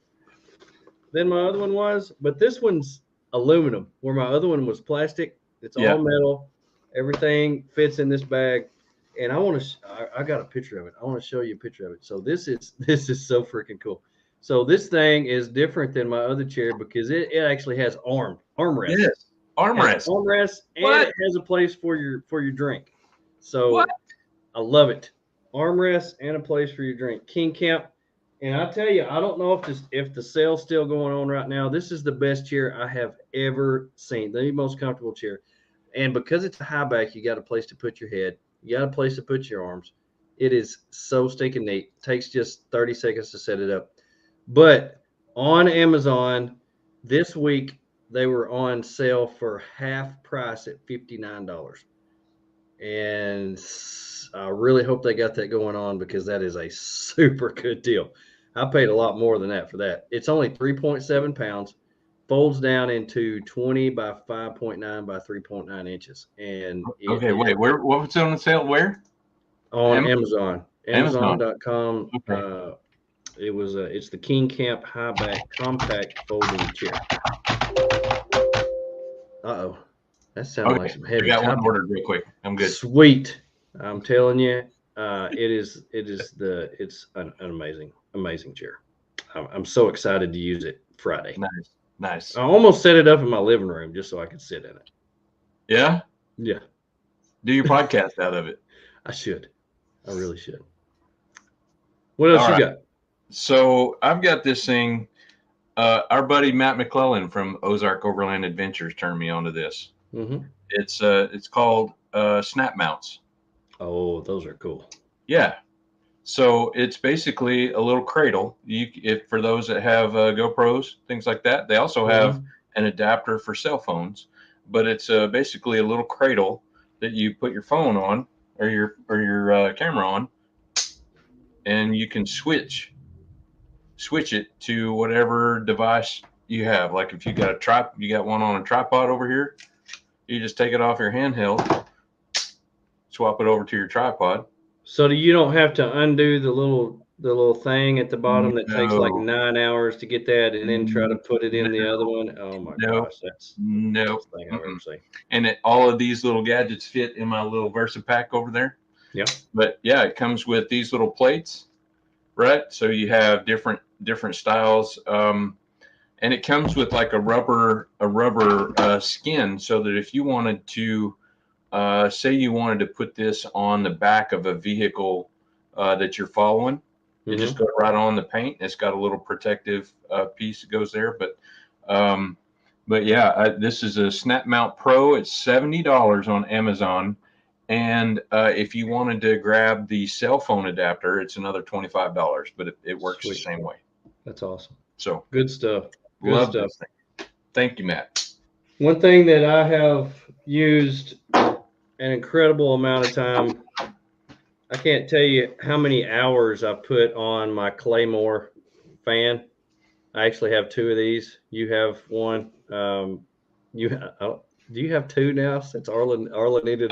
than my other one was, but this one's aluminum, where my other one was plastic. It's all metal. Everything fits in this bag. And I got a picture of it. I want to show you a picture of it. So this is so freaking cool. So this thing is different than my other chair because it actually has armrests. Yes, armrests. Armrests, and it has a place for your drink. So I love it. Armrests and a place for your drink. King Camp. And I tell you, I don't know if the sale's still going on right now. This is the best chair I have ever seen. The most comfortable chair. And because it's a high back, you got a place to put your head. You got a place to put your arms. It is so stinking neat. It takes just 30 seconds to set it up. But on Amazon this week, they were on sale for half price at $59. And I really hope they got that going on because that is a super good deal. I paid a lot more than that for that. It's only 3.7 pounds, folds down into 20 by 5.9 by 3.9 inches. And what was it on sale? Where? On Amazon. Amazon.com. Okay. It's the King Camp high back compact folding chair. Uh-oh. That sounded like some heavy. I got one ordered real quick. I'm good. Sweet. I'm telling you, it's an amazing chair. I'm so excited to use it Friday. Nice. I almost set it up in my living room just so I could sit in it. Yeah? Yeah. Do your podcast out of it. I should. I really should. What else you got? So I've got this thing. Our buddy Matt McClellan from Ozark Overland Adventures turned me onto this. Mm-hmm. It's called snap mounts. Oh, those are cool. Yeah. So it's basically a little cradle. If for those that have GoPros, things like that, they also have an adapter for cell phones. But it's basically a little cradle that you put your phone on or your camera on, and you can switch it to whatever device you have. Like if you got one on a tripod over here, you just take it off your handheld, swap it over to your tripod. So you don't have to undo the little thing at the bottom that takes like 9 hours to get that, and then try to put it in the other one. Oh my gosh, that's the best thing I've ever seen. And all of these little gadgets fit in my little Versa pack over there. Yeah. But yeah, it comes with these little plates, right? So you have different styles, and it comes with like a rubber skin, so that if you wanted to. Say you wanted to put this on the back of a vehicle that you're following, you just go right on the paint. It's got a little protective piece that goes there. But yeah, this is a Snap Mount Pro. It's $70 on Amazon. And if you wanted to grab the cell phone adapter, it's another $25, but it works the same way. That's awesome. So good stuff. Love this thing. Thank you, Matt. One thing that I have used an incredible amount of time. I can't tell you how many hours I put on my Claymore fan. I actually have two of these. You have one. Do you have two now? Since Arla needed.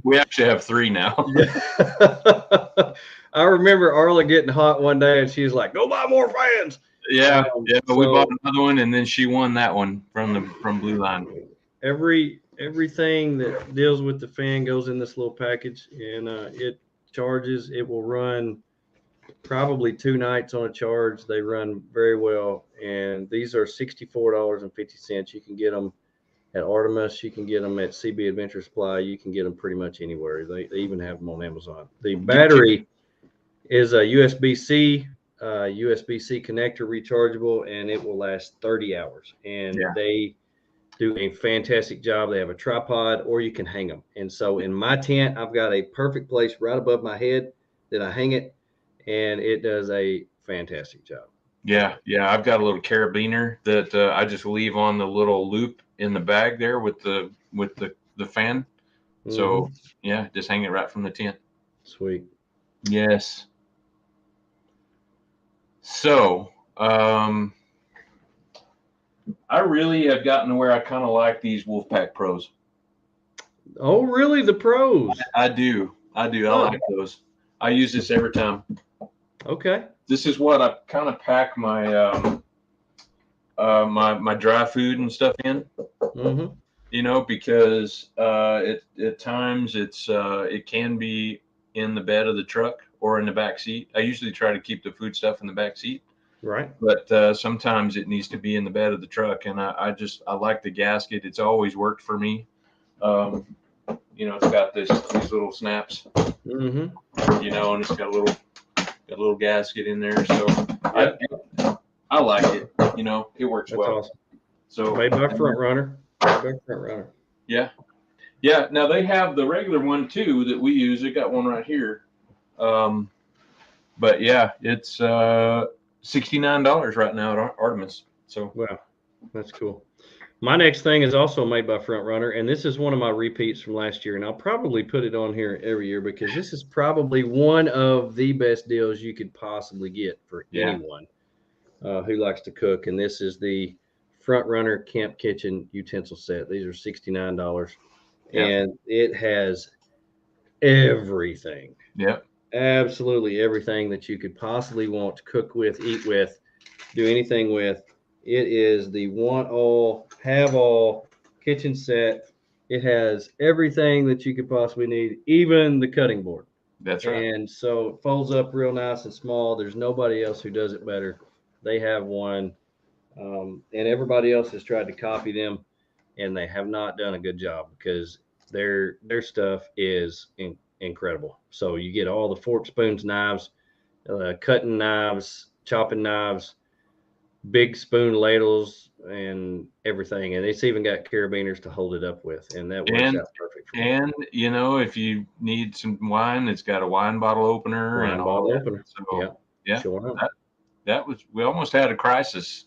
We actually have three now. Yeah. I remember Arla getting hot one day, and she's like, "Go buy more fans." Yeah. But we bought another one, and then she won that one from Blue Line. Everything that deals with the fan goes in this little package, and it charges. It will run probably 2 nights on a charge. They run very well, and these are $64.50. You can get them at Artemis. You can get them at CB Adventure Supply. You can get them pretty much anywhere. They even have them on Amazon. The battery is a USB-C connector, rechargeable, and it will last 30 hours. And they do a fantastic job. They have a tripod, or you can hang them. And so in my tent, I've got a perfect place right above my head that I hang it, and it does a fantastic job. Yeah. I've got a little carabiner that I just leave on the little loop in the bag there with the fan. So yeah, just hang it right from the tent. Sweet. Yes. So, I really have gotten to where I kind of like these Wolfpack Pros. Oh, really? The Pros? I do. I like those. I use this every time. Okay. This is what I kind of pack my my dry food and stuff in. Mm-hmm. You know, because at times it can be in the bed of the truck or in the back seat. I usually try to keep the food stuff in the back seat. Right. But sometimes it needs to be in the bed of the truck, and I like the gasket. It's always worked for me. You know, it's got these little snaps. Mm-hmm. You know, and it's got a little gasket in there. So I like it. You know, it works That's well. Awesome. So made by Front Runner. Yeah. Yeah. Now they have the regular one too that we use. They got one right here. But yeah, it's $69 right now at Artemis. So wow, that's cool. My next thing is also made by Front Runner, and this is one of my repeats from last year, and I'll probably put it on here every year because this is probably one of the best deals you could possibly get for anyone who likes to cook. And this is the Front Runner Camp Kitchen utensil set. These are $69, and it has everything. Yeah. Absolutely everything that you could possibly want to cook with, eat with, do anything with. It is the want all, have all kitchen set. It has everything that you could possibly need, even the cutting board. That's right. And so it folds up real nice and small. There's nobody else who does it better. They have one, and everybody else has tried to copy them, and they have not done a good job because their stuff is incredible. So you get all the fork, spoons, knives, cutting knives, chopping knives, big spoon ladles, and everything. And it's even got carabiners to hold it up with, and that works out perfect for me. And you know, if you need some wine, it's got a wine bottle opener and all that. So yeah, sure. That was, we almost had a crisis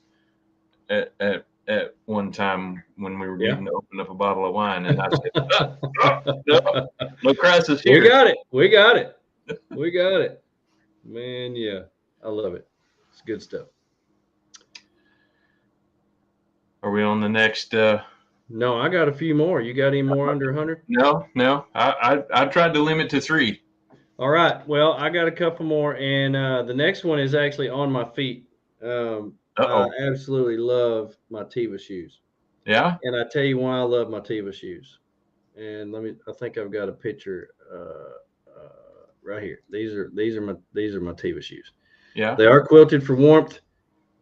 at one time when we were getting to open up a bottle of wine, and I said, no crisis here. We got it. Man, yeah, I love it. It's good stuff. Are we on the next? No, I got a few more. You got any more under 100? No. I tried to limit to 3. All right. Well, I got a couple more, and the next one is actually on my feet. I absolutely love my Teva shoes. Yeah. And I tell you why I love my Teva shoes. And I think I've got a picture right here. These are my Teva shoes. Yeah. They are quilted for warmth,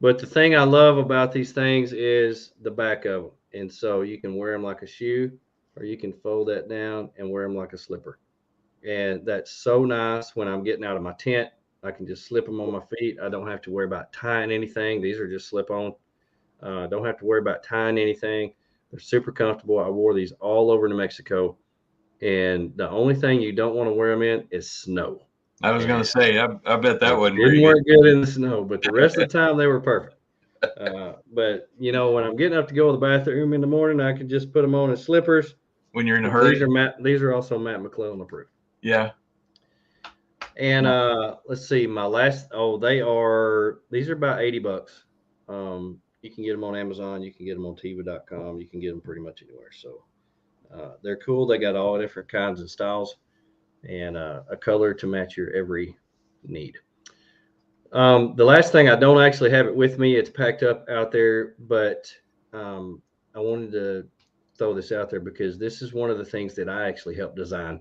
but the thing I love about these things is the back of them. And so you can wear them like a shoe, or you can fold that down and wear them like a slipper. And that's so nice when I'm getting out of my tent. I can just slip them on my feet. I don't have to worry about tying anything. These are just slip on. Don't have to worry about tying anything. They're super comfortable. I wore these all over New Mexico. And the only thing you don't want to wear them in is snow. I was going to say, I bet that wouldn't work good in the snow, but the rest of the time they were perfect. But you know, when I'm getting up to go to the bathroom in the morning, I can just put them on as slippers. When you're in a hurry. These are also Matt McClellan approved. Yeah. And let's see, my last. These are about $80. You can get them on Amazon. You can get them on Teva.com. You can get them pretty much anywhere. So they're cool. They got all different kinds and styles, and a color to match your every need. The last thing, I don't actually have it with me. It's packed up out there, but I wanted to throw this out there because this is one of the things that I actually helped design,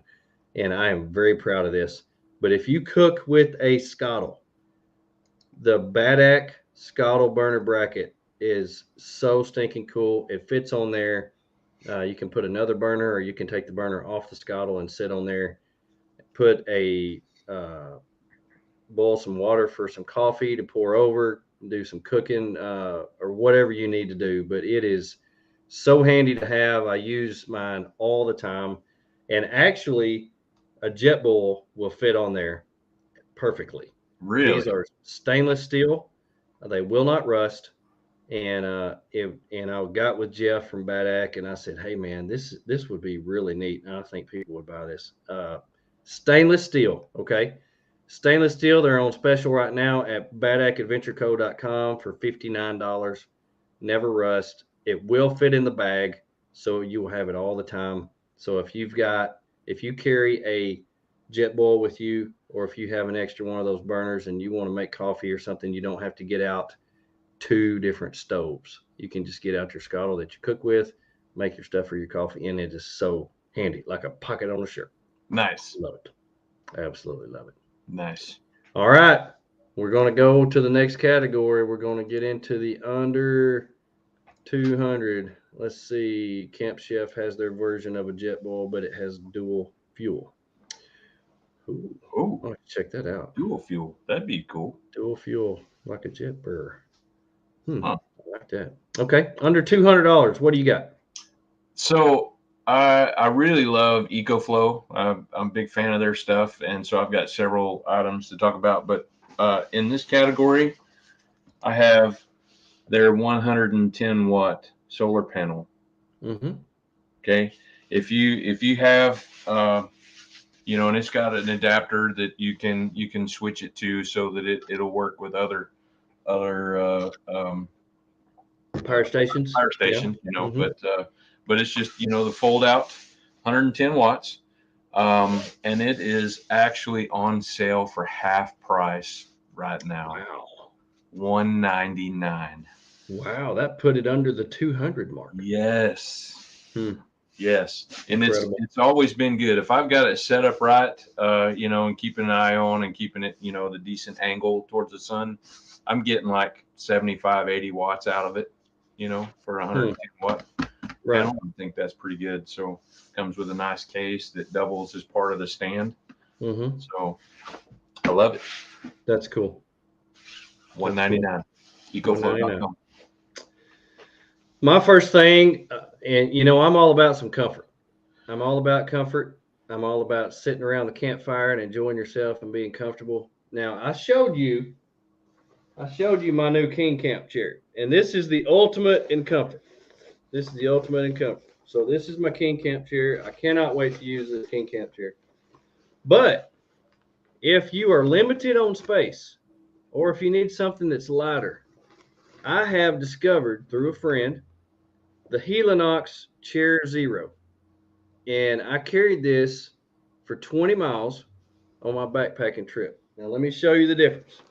and I am very proud of this. But if you cook with a scuttle, the Badak scuttle burner bracket is so stinking cool. It fits on there. You can put another burner, or you can take the burner off the scuttle and sit on there. Put a boil some water for some coffee to pour over, do some cooking, or whatever you need to do. But it is so handy to have. I use mine all the time, and actually a jet bowl will fit on there perfectly. Really? These are stainless steel. They will not rust. And I got with Jeff from Badak, and I said, hey man, this would be really neat. And I think people would buy this. Stainless steel. Okay. Stainless steel, they're on special right now at badakadventureco.com for $59. Never rust. It will fit in the bag, so you will have it all the time. So if you carry a Jetboil with you, or if you have an extra one of those burners and you want to make coffee or something, you don't have to get out 2 different stoves. You can just get out your scuttle that you cook with, make your stuff for your coffee, and it is so handy, like a pocket on a shirt. Nice. Love it. Absolutely love it. Nice. All right. We're going to go to the next category. We're going to get into the under 200. Let's see. Camp Chef has their version of a Jetboil, but it has dual fuel. Ooh. Oh, check that out. Dual fuel. That'd be cool. Dual fuel, like a jet burr. Huh. I like that. Okay. Under $200. What do you got? So I really love EcoFlow. I'm a big fan of their stuff, and so I've got several items to talk about. But in this category, I have their 110 watt solar panel. Mm-hmm. Okay, if you have and it's got an adapter that you can switch it to so that it'll work with other power stations. Yeah. But it's just, the fold out 110 watts. And it is actually on sale for half price right now. Wow. $199. Wow. That put it under the 200 mark. Yes. Yes. And incredible. it's always been good. If I've got it set up right, and keeping an eye on and keeping it, the decent angle towards the sun, I'm getting like 75, 80 watts out of it, for 110 watt. Right. I think that's pretty good. So comes with a nice case that doubles as part of the stand. Mm-hmm. So I love it. That's cool. $199. EcoFlow.com. My first thing, and I'm all about some comfort. I'm all about comfort. I'm all about sitting around the campfire and enjoying yourself and being comfortable. Now, I showed you my new King Camp chair, and this is the ultimate in comfort. This is the ultimate in comfort. So this is my King Camp chair. I cannot wait to use this King Camp chair. But if you are limited on space, or if you need something that's lighter, I have discovered through a friend the Helinox Chair Zero. And I carried this for 20 miles on my backpacking trip. Now let me show you the difference.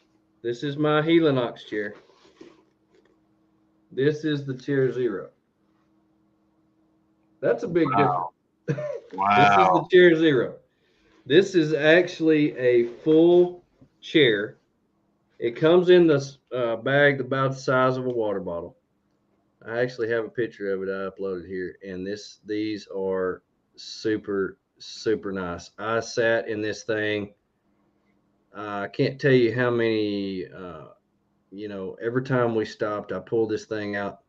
This is my Helinox chair. This is the Chair Zero. That's a big difference. Wow. This is the Chair Zero. This is actually a full chair. It comes in this bag about the size of a water bottle. I actually have a picture of it I uploaded here, and these are super, super nice. I sat in this thing. I can't tell you how many, every time we stopped, I pulled this thing out.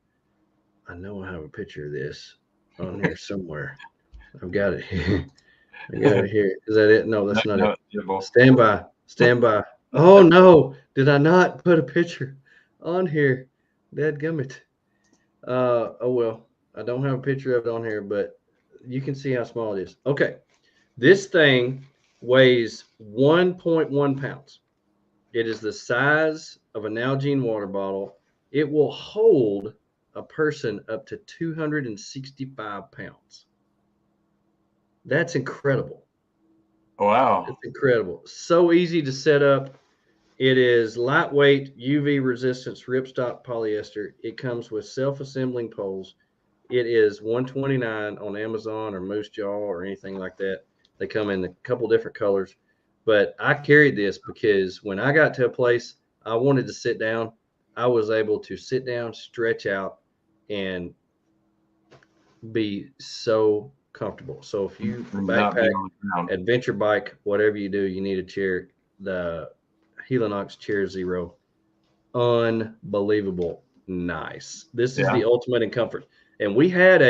I know I have a picture of this on here somewhere. I've got it here. I got it here. Is that it? No, that's not it. Stand by. Stand by. Oh, no. Did I not put a picture on here? Dadgummit. Oh, well. I don't have a picture of it on here, but you can see how small it is. Okay. This thing weighs 1.1 pounds. It is the size of a Nalgene water bottle. It will hold a person up to 265 pounds. That's incredible. Wow. It's incredible. So easy to set up. It is lightweight, UV resistance, ripstop polyester. It comes with self-assembling poles. It is $129 on Amazon or Moose Jaw or anything like that. They come in a couple different colors. But I carried this because when I got to a place I wanted to sit down, I was able to sit down, stretch out, and be so comfortable. So if you backpack, adventure bike, whatever you do, you need a chair. The Helinox Chair Zero, unbelievable nice. This is the ultimate in comfort. And we had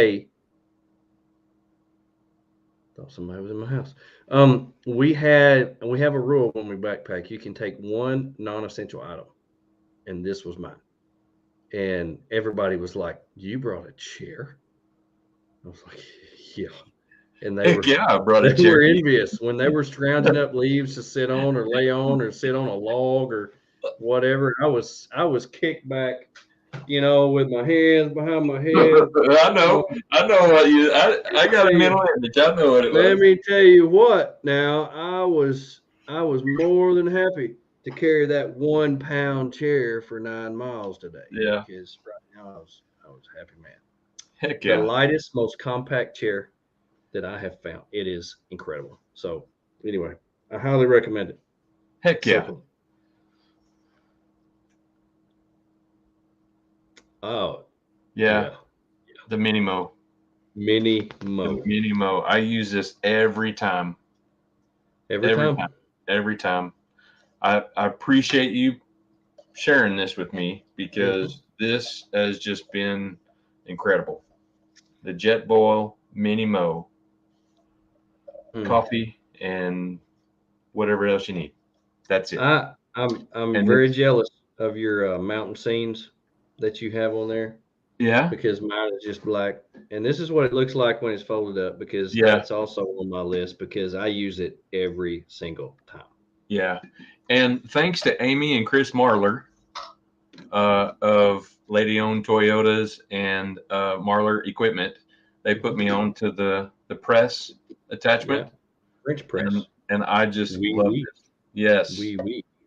thought somebody was in my house. We have a rule when we backpack. You can take one non-essential item, and this was mine. And everybody was like, "You brought a chair?" I was like, "Yeah." And they were envious when they were scrounging up leaves to sit on or lay on or sit on a log or whatever. I was kicked back, with my hands behind my head. I know what you. I got a mental image. I know what it was. Let me tell you what. Now I was more than happy to carry that 1 pound chair for 9 miles today. Yeah. Because right now I was happy, man. Heck yeah. The lightest, most compact chair that I have found. It is incredible. So anyway, I highly recommend it. Heck yeah. Simple. Oh, yeah. The Minimo. I use this every time. Every time. I appreciate you sharing this with me because this has just been incredible. The Jetboil Minimo coffee and whatever else you need. That's it. I'm very jealous of your mountain scenes that you have on there. Yeah. Because mine is just black. And this is what it looks like when it's folded up because that's also on my list because I use it every single time. Yeah. And thanks to Amy and Chris Marler of Lady Owned Toyotas and Marler Equipment, they put me on to the press attachment. Yeah. French press. And I just love this. Yes.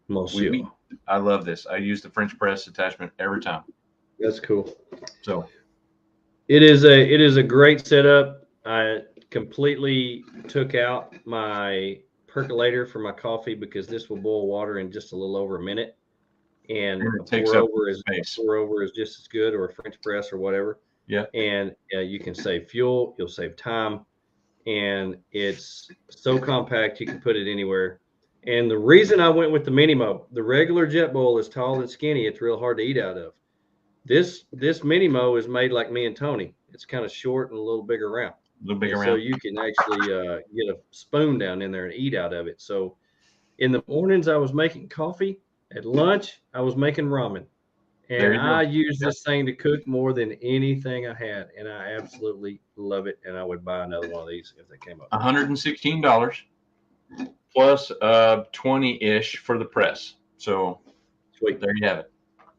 Monsieur. I love this. I use the French press attachment every time. That's cool. So it is a great setup. I completely took out my percolator for my coffee because this will boil water in just a little over a minute. And pour over is just as good, or a French press or whatever. Yeah. And you can save fuel, you'll save time, and it's so compact you can put it anywhere. And the reason I went with the Minimo, the regular Jetboil is tall and skinny. It's real hard to eat out of. This Minimo is made like me and Tony. It's kind of short and a little bigger round. So you can actually get a spoon down in there and eat out of it. So in the mornings I was making coffee. At lunch I was making ramen. And I use this thing to cook more than anything I had. And I absolutely love it. And I would buy another one of these if they came up. $116 plus 20-ish for the press. So sweet. There you have it.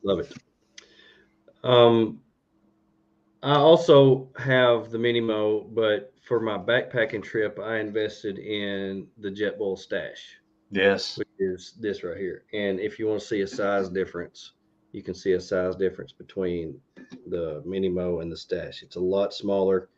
Love it. I also have the Minimo, but for my backpacking trip, I invested in the Jetboil Stash. Yes. Which is this right here. And if you want to see a size difference, you can see a size difference between the Minimo and the Stash. It's a lot smaller.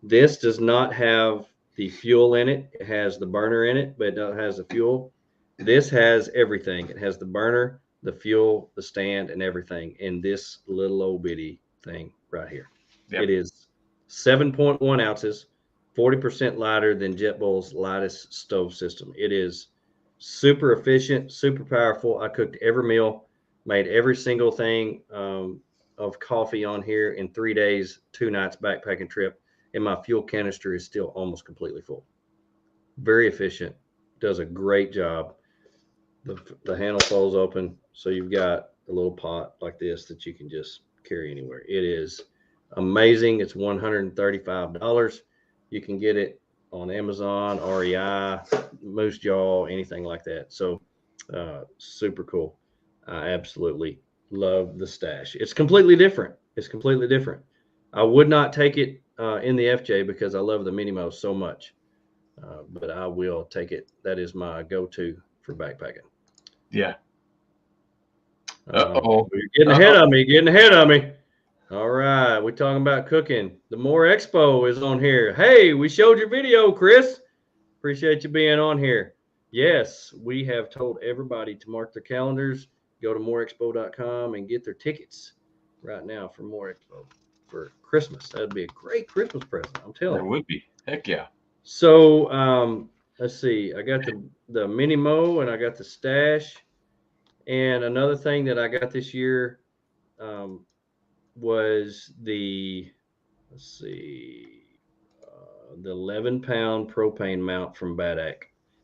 This does not have the fuel in it. It has the burner in it, but it has the fuel. This has everything. It has the burner, the fuel, the stand, and everything in this little old bitty thing right here. Yep. It is 7.1 ounces, 40% lighter than Jetboil's lightest stove system. It is super efficient, super powerful. I cooked every meal, made every single thing of coffee on here in 3 days, 2 nights backpacking trip, and my fuel canister is still almost completely full. Very efficient, does a great job. The handle falls open, so you've got a little pot like this that you can just carry anywhere. It is amazing. It's $135. You can get it on Amazon, REI, Moose Jaw, anything like that. So super cool. I absolutely love the Stash. It's completely different. I would not take it in the FJ because I love the Minimo so much, but I will take it. That is my go-to for backpacking. Yeah. You're getting ahead of me. All right, we're talking about cooking. The More Expo is on here. Hey, we showed your video, Chris. Appreciate you being on here. Yes, we have told everybody to mark their calendars, go to moreexpo.com and get their tickets right now for More Expo for Christmas. That'd be a great Christmas present, I'm telling you. It would be. Heck yeah. So let's see. I got the Minimo and I got the Stash. And another thing that I got this year was the 11-pound propane mount from Badak.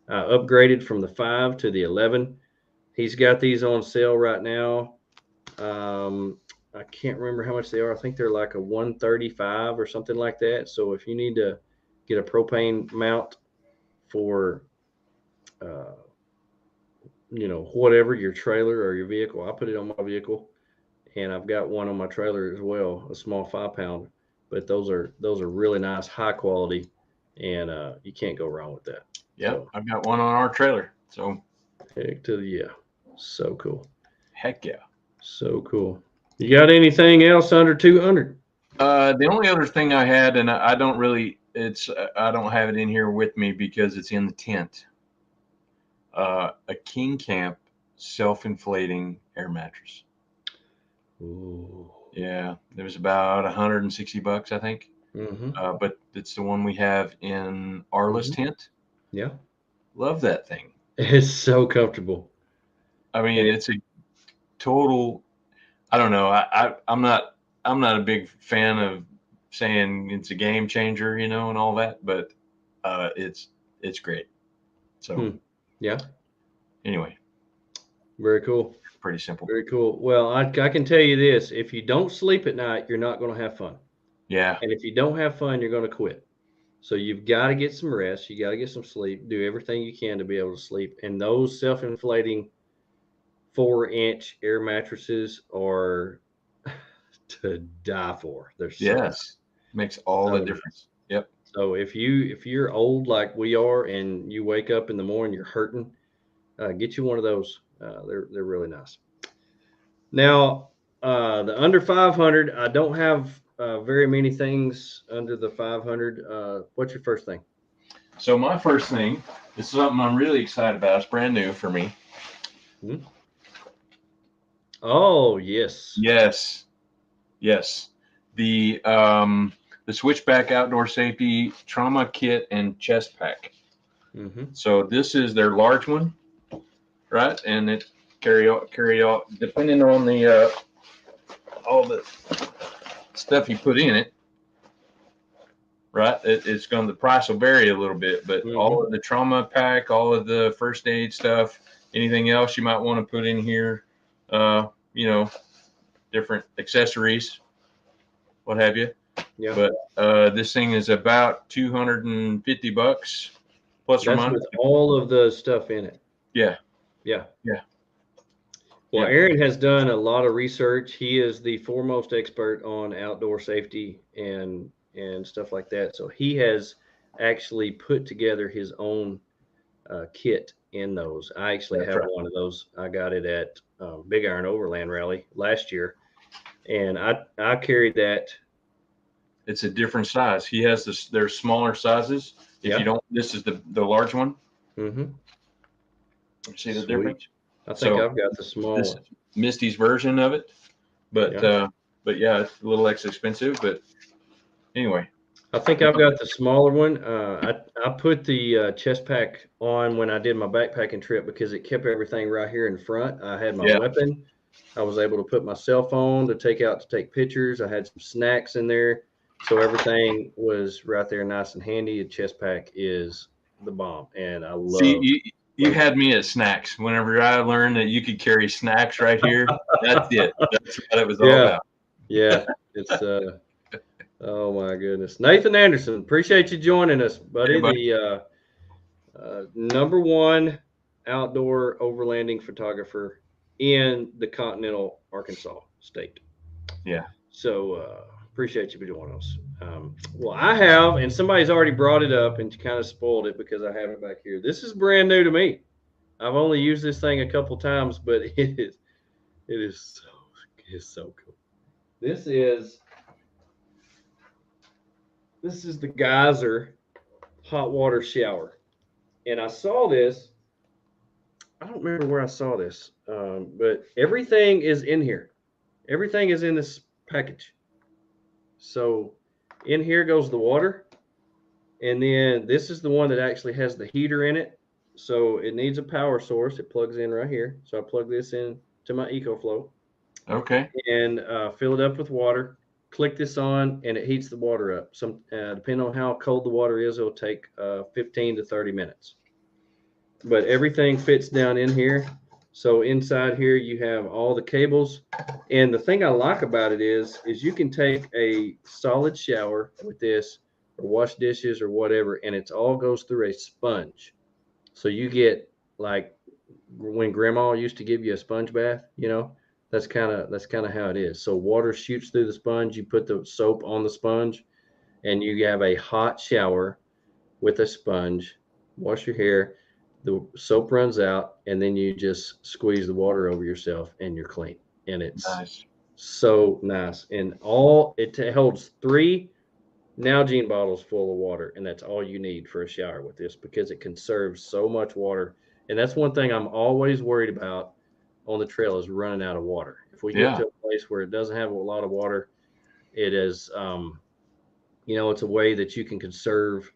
I upgraded from the 5 to the 11. He's got these on sale right now. I can't remember how much they are. I think they're like a $135 or something like that. So if you need to get a propane mount for, whatever, your trailer or your vehicle. I put it on my vehicle, and I've got one on my trailer as well, a small 5-pound. But those are really nice, high quality, and you can't go wrong with that. Yeah, so, I've got one on our trailer. So heck to the yeah, so cool. Heck yeah, so cool. You got anything else under 200? The only other thing I had, and I don't really, I don't have it in here with me because it's in the tent. A King Camp self-inflating air mattress. Ooh. Yeah, it was about $160, I think. Mm-hmm. But it's the one we have in Arla's tent. Yeah, love that thing. It's so comfortable. I mean, it's a total. I don't know. I'm not a big fan of saying it's a game changer, and all that, but it's great. So yeah. Anyway, very cool. Pretty simple. Very cool. Well, I can tell you this: if you don't sleep at night, you're not going to have fun. Yeah. And if you don't have fun, you're going to quit. So you've got to get some rest. You got to get some sleep. Do everything you can to be able to sleep. And those self-inflating 4-inch air mattresses are to die for. They're so nice. Makes all the difference. Yep. So if you're old like we are and you wake up in the morning, you're hurting, get you one of those. They're really nice. Now, the under 500, I don't have very many things under the 500. What's your first thing? So my first thing, this is something I'm really excited about. It's brand new for me. Hmm. Oh, yes. Yes. The Switchback Outdoor Safety Trauma Kit and Chest Pack. Mm-hmm. So this is their large one, right? And it carry out depending on the all the stuff you put in it, right? The price will vary a little bit, but all of the trauma pack, all of the first aid stuff, anything else you might want to put in here, different accessories, what have you. Yeah. But this thing is about $250 plus or minus. With all of the stuff in it. Yeah. Well, Aaron has done a lot of research. He is the foremost expert on outdoor safety and stuff like that. So he has actually put together his own kit in those. I actually have one of those. I got it at Big Iron Overland Rally last year, and I carried that. It's a different size. He has this. There's smaller sizes. If you don't, this is the large one. Mm-hmm. See the difference? I think I've got the small one. Misty's version of it, but yeah, it's a little less expensive. But anyway, I think I've got the smaller one. I put the chest pack on when I did my backpacking trip because it kept everything right here in front. I had my weapon. I was able to put my cell phone to take pictures. I had some snacks in there, so everything was right there, nice and handy. A chest pack is the bomb, and I love. You had me at snacks. Whenever I learned that you could carry snacks right here, that's it. That's what it was all about. Yeah, it's oh my goodness, Nathan Anderson, appreciate you joining us, buddy. Hey, buddy. The #1 outdoor overlanding photographer in the continental Arkansas state. Yeah. So appreciate you joining us. Well, I have, and somebody's already brought it up and kind of spoiled it because I have it back here. This is brand new to me. I've only used this thing a couple times, but it is so cool. This is the Geyser hot water shower, and I saw this. I don't remember where I saw this, but everything is in here. Everything is in this package. So in here goes the water, and then this is the one that actually has the heater in it. So it needs a power source. It plugs in right here. So I plug this in to my EcoFlow. Okay. And fill it up with water. Click this on, and it heats the water up. Depending on how cold the water is, it'll take 15 to 30 minutes. But everything fits down in here. So inside here, you have all the cables. And the thing I like about it is you can take a solid shower with this, or wash dishes or whatever, and it all goes through a sponge. So you get like when grandma used to give you a sponge bath, that's kind of how it is. So water shoots through the sponge. You put the soap on the sponge, and you have a hot shower with a sponge. Wash your hair. The soap runs out, and then you just squeeze the water over yourself, and you're clean. And it's nice. So nice. And it holds 3 Nalgene bottles full of water, and that's all you need for a shower with this, because it conserves so much water. And that's one thing I'm always worried about on the trail, is running out of water. If we get to a place where it doesn't have a lot of water, it is, it's a way that you can conserve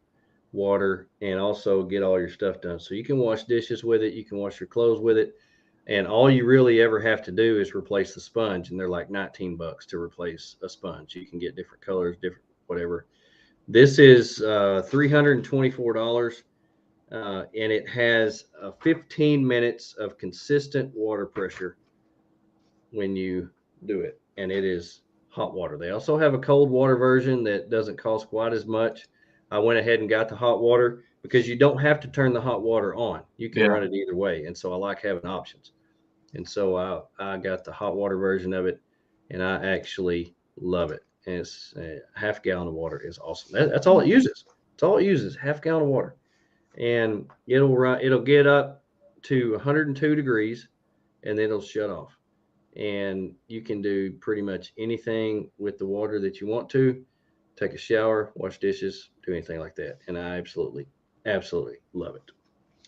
water and also get all your stuff done. So you can wash dishes with it, you can wash your clothes with it, and all you really ever have to do is replace the sponge, and they're like $19 to replace a sponge. You can get different colors, different whatever. This is $324, and it has 15 minutes of consistent water pressure when you do it, and it is hot water. They also have a cold water version that doesn't cost quite as much. I went ahead and got the hot water because you don't have to turn the hot water on. You can run it either way, and so I like having options. And so I got the hot water version of it, and I actually love it. And it's a half gallon of water is awesome. That's all it uses. It's all it uses, half gallon of water. And it'll get up to 102 degrees, and then it'll shut off. And you can do pretty much anything with the water that you want to. Take a shower, wash dishes, do anything like that. And I absolutely love it.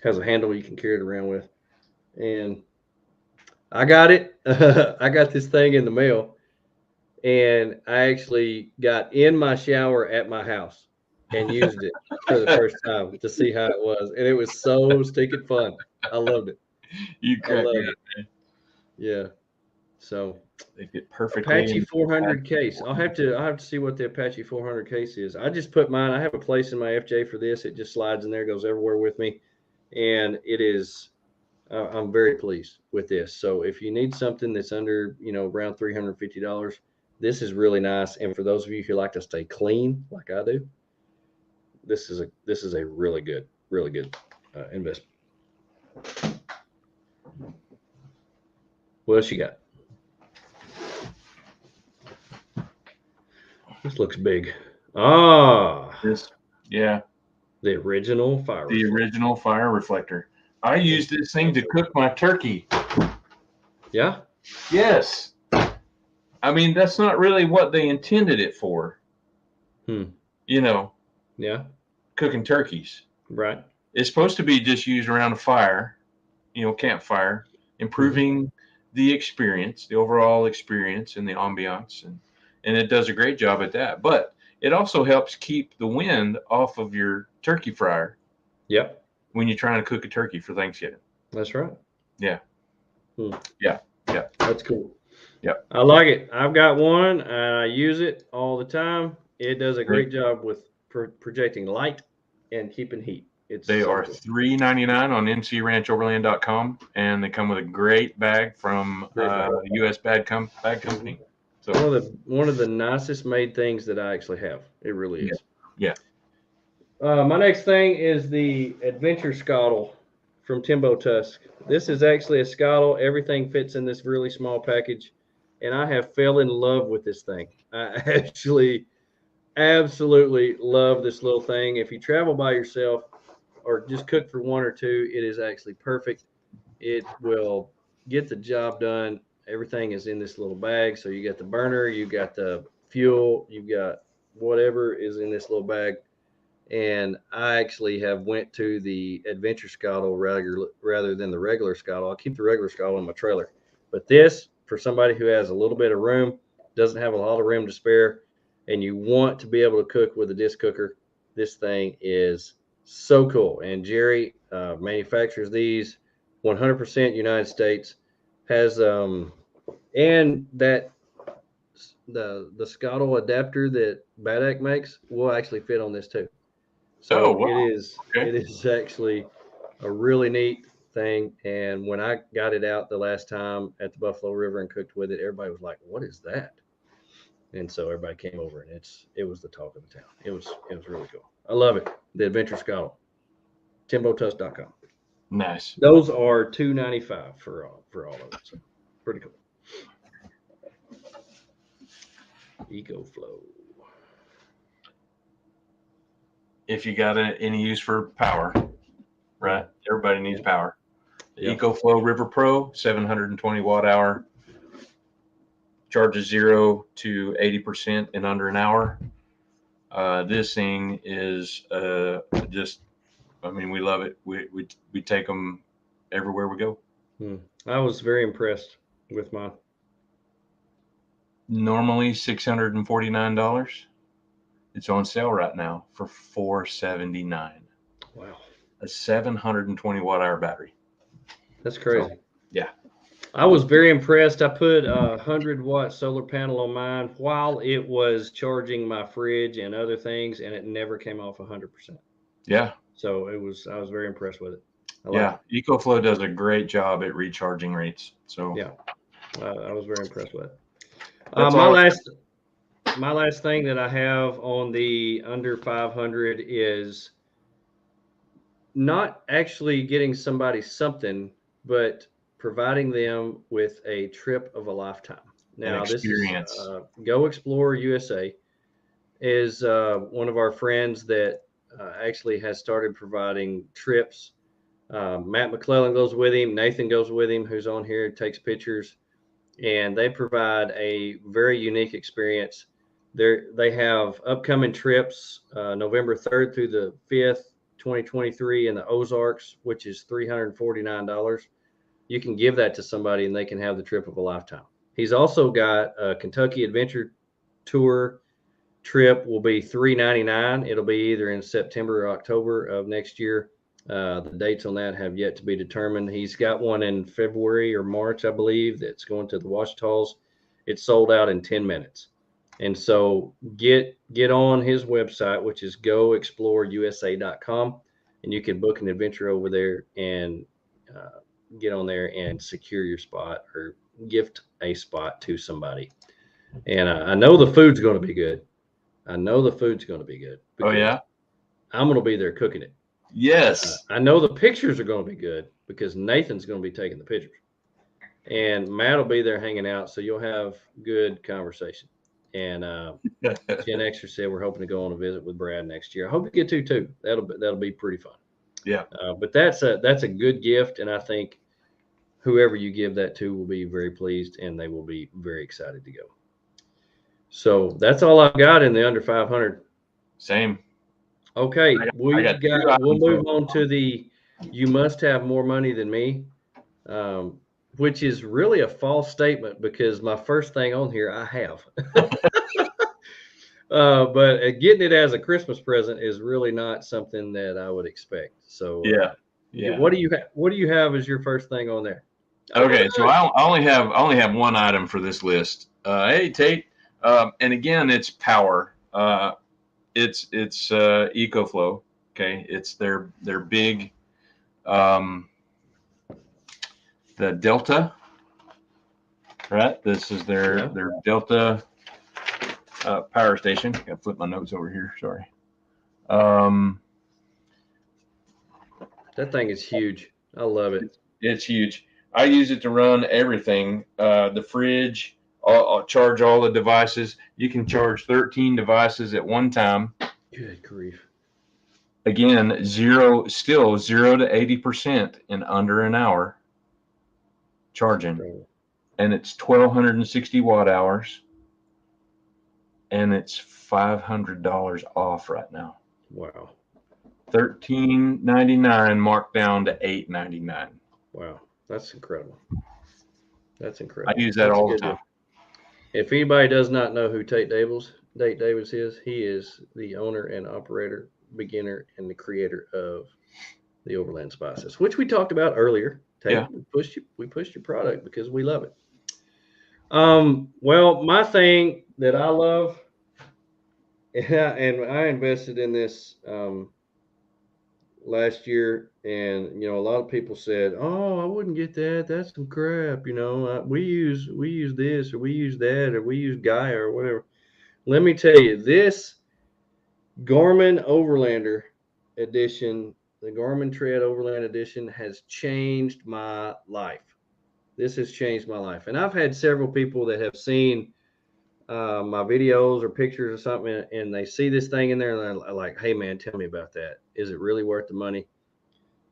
Has a handle you can carry it around with. And I got it. I got this thing in the mail, and I actually got in my shower at my house and used it for the first time to see how it was. And it was so stinking fun. I loved it. You crack me up, man. Yeah. So they fit perfectly. Apache 400 case. I'll have to see what the Apache 400 case is. I just put mine. I have a place in my FJ for this. It just slides in there, goes everywhere with me, and it is. I'm very pleased with this. So if you need something that's under, around $350, this is really nice. And for those of you who like to stay clean, like I do, this is a really good investment. What else you got? This looks big. This, yeah. The original fire. The original fire reflector. I use this thing to cook my turkey. Yeah? Yes. I mean, that's not really what they intended it for. Yeah. Cooking turkeys. Right. It's supposed to be just used around a fire, campfire, improving the experience, the overall experience and the ambiance. And it does a great job at that. But it also helps keep the wind off of your turkey fryer. Yep. When you're trying to cook a turkey for Thanksgiving. That's right. Yeah. Yeah. That's cool. Yeah. I like it. I've got one, and I use it all the time. It does a great job with projecting light and keeping heat. They are $3.99 on mcranchoverland.com, and they come with a great bag from U.S. Bag Company. So one of the nicest made things that I actually have. It really is. Yeah. My next thing is the Adventure Scuttle from Timbo Tusk. This is actually a scuttle. Everything fits in this really small package, and I have fell in love with this thing. I actually absolutely love this little thing. If you travel by yourself or just cook for one or two, it is actually perfect. It will get the job done. Everything is in this little bag. So you got the burner, you got the fuel, you got whatever is in this little bag. And I actually have went to the Adventure Scuttle rather than the regular scuttle. I keep the regular scuttle in my trailer. But this, for somebody who has a little bit of room, doesn't have a lot of room to spare, and you want to be able to cook with a disc cooker, this thing is so cool. And Jerry manufactures these 100% United States. Has and that the scuttle adapter that Badak makes will actually fit on this too. So wow. It is actually a really neat thing. And when I got it out the last time at the Buffalo River and cooked with it, everybody was like, "What is that?" And so everybody came over, and it was the talk of the town. It was really cool. I love it. The Adventure Scuttle. TimboTusk.com. Nice. Those are $295 for all of it. So pretty cool. EcoFlow. If you got any use for power, right? Everybody needs power. The Yep. EcoFlow River Pro, 720 watt hour, charges 0 to 80% in under an hour. This thing is just, I mean, we love it. We take them everywhere we go. I was very impressed with mine. Normally $649. It's on sale right now for $479. Wow. A 720 watt hour battery. That's crazy. So, yeah. I was very impressed. I put a 100-watt solar panel on mine while it was charging my fridge and other things, and it never came off 100%. Yeah. So I was very impressed with it. EcoFlow does a great job at recharging rates. So yeah, I was very impressed with it. My last thing that I have on the under 500 is not actually getting somebody something, but providing them with a trip of a lifetime. Now, this is Go Explore USA is one of our friends that actually has started providing trips. Matt McClellan goes with him. Nathan goes with him, who's on here, takes pictures, and they provide a very unique experience. They have upcoming trips November 3rd through the 5th, 2023 in the Ozarks, which is $349. You can give that to somebody and they can have the trip of a lifetime. He's also got a Kentucky Adventure Tour trip will be $399. It'll be either in September or October of next year. The dates on that have yet to be determined. He's got one in February or March, I believe, that's going to the Ouachitas. It's sold out in 10 minutes. And so get on his website, which is goexploreusa.com, and you can book an adventure over there and get on there and secure your spot or gift a spot to somebody. And I know the food's going to be good. Oh, yeah? I'm going to be there cooking it. Yes. I know the pictures are going to be good because Nathan's going to be taking the pictures. And Matt will be there hanging out, so you'll have good conversation. And Gen Xer said we're hoping to go on a visit with Brad next year. I hope you get to too. That'll be pretty fun. Yeah. But that's a good gift, and I think whoever you give that to will be very pleased, and they will be very excited to go. So that's all I've got in the under 500. Same. Okay, we'll move on to the you must have more money than me, which is really a false statement because my first thing on here I have. But getting it as a Christmas present is really not something that I would expect. So yeah. What do you have as your first thing on there? Okay, so I only have one item for this list. Hey Tate, and again it's power. It's EcoFlow. Okay, it's their big the Delta. Right, this is their Delta power station. Got to flip my notes over here. Sorry. That thing is huge. I love it. It's huge. I use it to run everything. The fridge. I'll charge all the devices. You can charge 13 devices at one time. Good grief. Again, 0 to 80% in under an hour charging. And it's 1,260 watt hours. And it's $500 off right now. Wow. $13.99 marked down to $8.99. Wow, that's incredible. That's incredible. I use that all the time. If anybody does not know who Tate Davis is, he is the owner and operator, beginner, and the creator of the Overland Spices, which we talked about earlier. Tate, we pushed your product because we love it. Well, my thing that I love, and I invested in this last year, and a lot of people said, "Oh, I wouldn't get that. That's some crap." We use this, or we use that, or we use Gaia, or whatever. let me tell you, this Garmin Overlander edition, the Garmin Tread Overland edition, has changed my life. This has changed my life. And I've had several people that have seen my videos or pictures or something, and they see this thing in there, and they're like, "Hey, man, tell me about that. Is it really worth the money?"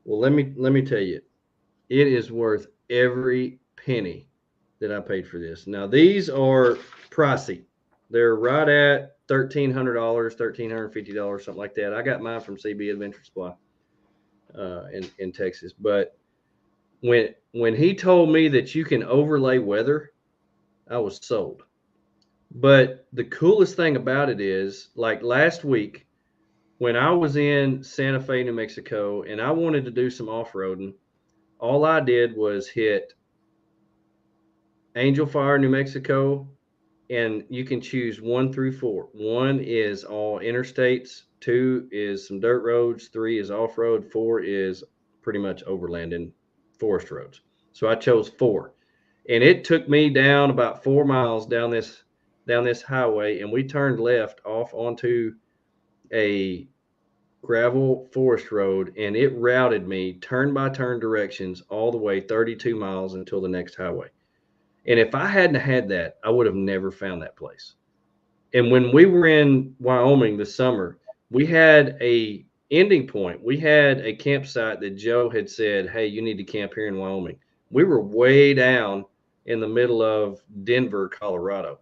Well, let me tell you, it is worth every penny that I paid for this. Now, these are pricey. They're right at $1,300, $1,350, something like that. I got mine from CB Adventure Supply in Texas. But when he told me that you can overlay weather, I was sold. But the coolest thing about it is, like last week, when I was in Santa Fe, New Mexico, and I wanted to do some off-roading, all I did was hit Angel Fire, New Mexico, and you can choose 1 through 4. 1 is all interstates, 2 is some dirt roads, 3 is off-road, 4 is pretty much overland and forest roads. So I chose 4, and it took me down about 4 miles down this highway, and we turned left off onto a gravel forest road, and it routed me turn by turn directions all the way 32 miles until the next highway. And if I hadn't had that, I would have never found that place. And when we were in Wyoming this summer, we had a ending point. We had a campsite that Joe had said, "Hey, you need to camp here in Wyoming." We were way down in the middle of Denver, Colorado.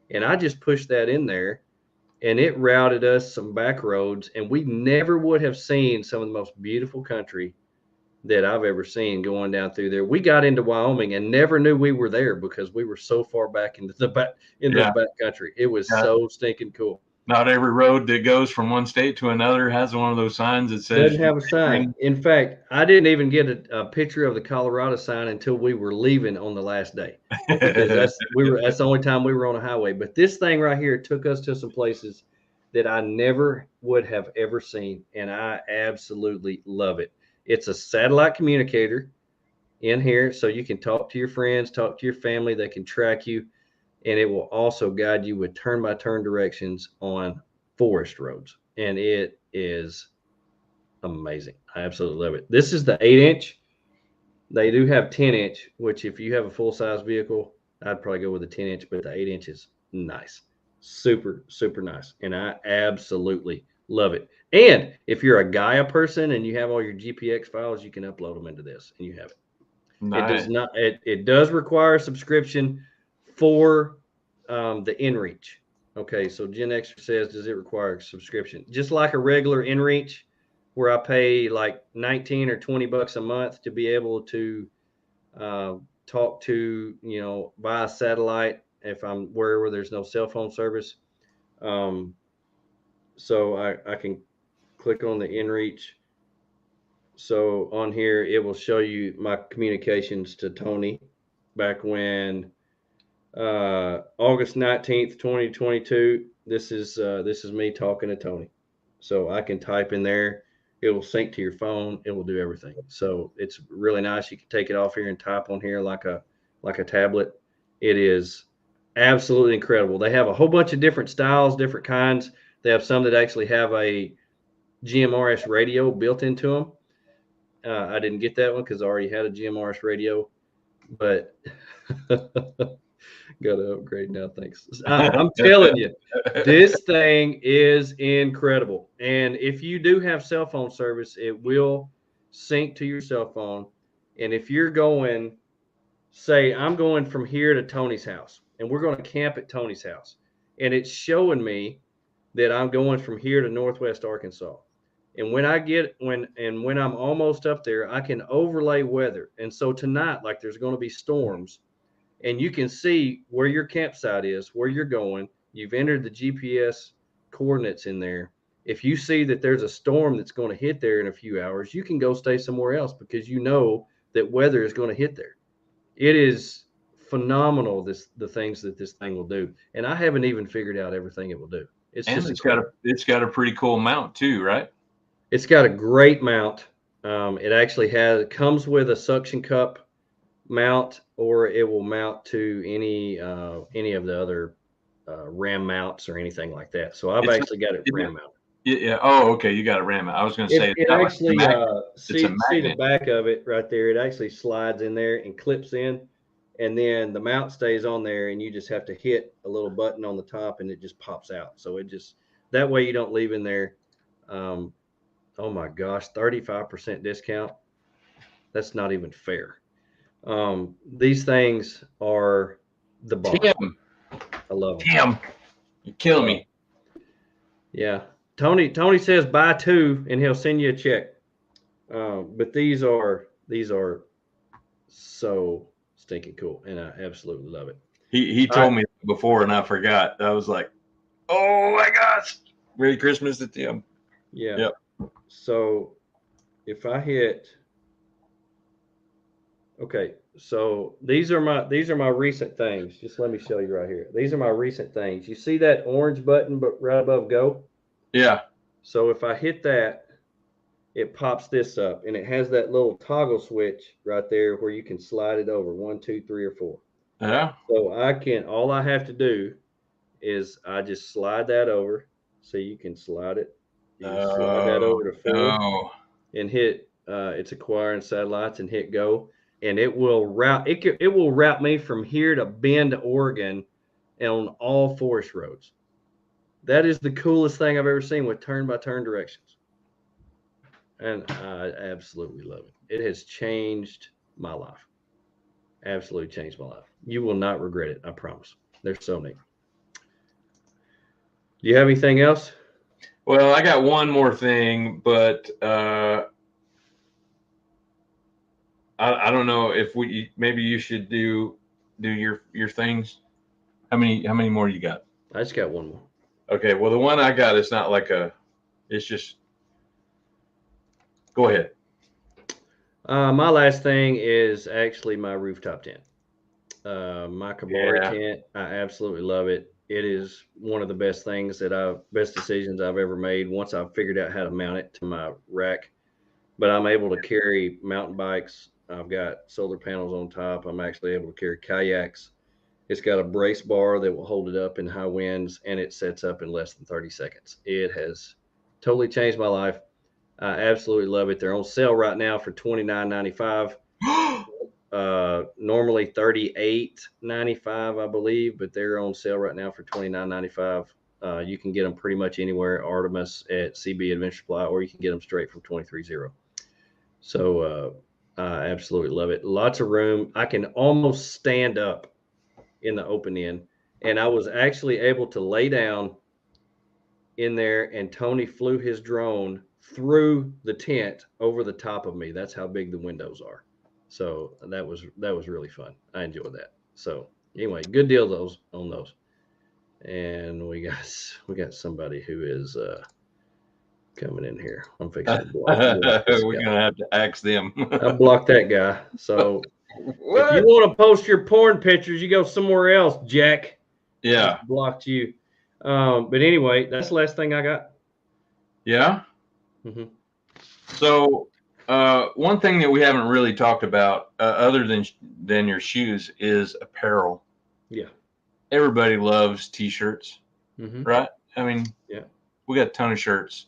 And I just pushed that in there, and it routed us some back roads, and we never would have seen some of the most beautiful country that I've ever seen going down through there. We got into Wyoming and never knew we were there because we were so far back into the back country. It was so stinking cool. Not every road that goes from one state to another has one of those signs that says doesn't have a sign. In fact, I didn't even get a picture of the Colorado sign until we were leaving on the last day, because that's the only time we were on a highway. But this thing right here took us to some places that I never would have ever seen, and I absolutely love it. It's a satellite communicator in here, so you can talk to your friends, talk to your family. They can track you, and it will also guide you with turn-by-turn directions on forest roads. And it is amazing. I absolutely love it. This is the 8-inch. They do have 10-inch, which if you have a full-size vehicle, I'd probably go with the 10-inch, but the 8-inch is nice. Super, super nice. And I absolutely love it. And if you're a Gaia person and you have all your GPX files, you can upload them into this and you have it. Nice. It does not. It does require a subscription for the inReach. Okay, so Gen Xer says, does it require a subscription? Just like a regular inReach, where I pay like 19 or 20 bucks a month to be able to talk to, via satellite if I'm wherever there's no cell phone service. So I can click on the inReach. So on here, it will show you my communications to Tony back when August 19th, 2022. This is me talking to Tony. So I can type in there. It will sync to your phone. It will do everything. So it's really nice. You can take it off here and type on here like a tablet. It is absolutely incredible. They have a whole bunch of different styles, different kinds. They have some that actually have a GMRS radio built into them. I didn't get that one because I already had a GMRS radio, but got to upgrade now. Thanks. I'm telling you, this thing is incredible. And if you do have cell phone service, it will sync to your cell phone. And if you're going, say, I'm going from here to Tony's house, and we're going to camp at Tony's house, and it's showing me that I'm going from here to Northwest Arkansas. And when I'm almost up there, I can overlay weather. And so tonight, like there's going to be storms, and you can see where your campsite is, where you're going. You've entered the GPS coordinates in there. If you see that there's a storm that's going to hit there in a few hours, you can go stay somewhere else because you know that weather is going to hit there. It is phenomenal, the things that this thing will do. And I haven't even figured out everything it will do. It's got a pretty cool mount too, right? It's got a great mount. It actually comes with a suction cup mount, or it will mount to any of the other ram mounts or anything like that. So I've actually got it ram mounted. Yeah. Oh, okay. You got a ram mount. I was going to say it actually it's a magnet. See the back of it right there. It actually slides in there and clips in, and then the mount stays on there, and you just have to hit a little button on the top, and it just pops out. So it just that way you don't leave in there. Oh my gosh, 35% discount. That's not even fair. These things are the bomb. Tim. I love them. Tim, you're killing me. Yeah. Tony says buy 2 and he'll send you a check. But these are so stinking cool, and I absolutely love it. He told me before, and I forgot. I was like, oh my gosh, Merry Christmas to Tim. Yeah. Yep. So if I hit, okay, so these are my recent things. Just let me show you right here. These are my recent things. You see that orange button but right above go? Yeah. So if I hit that, it pops this up, and it has that little toggle switch right there where you can slide it over 1, 2, 3, or 4. Yeah. So all I have to do is I just slide that over. So you can slide it. You slide that over to 4 and hit it's acquiring satellites and hit go, and it will route it will route me from here to Bend, Oregon, and on all forest roads. That is the coolest thing I've ever seen with turn-by-turn directions. And I absolutely love it. It has changed my life. Absolutely changed my life. You will not regret it, I promise. They're so neat. Do you have anything else? Well, I got one more thing, but I don't know if maybe you should do your things. How many more you got? I just got one more. Okay, well, the one I got is not like it's just, go ahead. My last thing is actually my rooftop tent. My Kabari tent, I absolutely love it. It is one of the best decisions I've ever made once I figured out how to mount it to my rack. But I'm able to carry mountain bikes. I've got solar panels on top. I'm actually able to carry kayaks. It's got a brace bar that will hold it up in high winds, and it sets up in less than 30 seconds. It has totally changed my life. I absolutely love it. They're on sale right now for $29.95. Normally $38.95, I believe, but they're on sale right now for $29.95. You can get them pretty much anywhere, Artemis, at CB Adventure Supply, or you can get them straight from 23-0. So I absolutely love it. Lots of room. I can almost stand up in the open end, and I was actually able to lay down in there, and Tony flew his drone through the tent over the top of me. That's how big the windows are. So that was really fun. I enjoyed that. So anyway, good deal on those. And we got somebody who is coming in here. I'm fixing to block We're gonna have to axe them. I blocked that guy. So if you want to post your porn pictures, you go somewhere else, Jack. Yeah. I blocked you. But anyway, that's the last thing I got. Yeah. Mm-hmm. So one thing that we haven't really talked about, other than your shoes, is apparel. Yeah. Everybody loves t-shirts, right? I mean, yeah, we got a ton of shirts.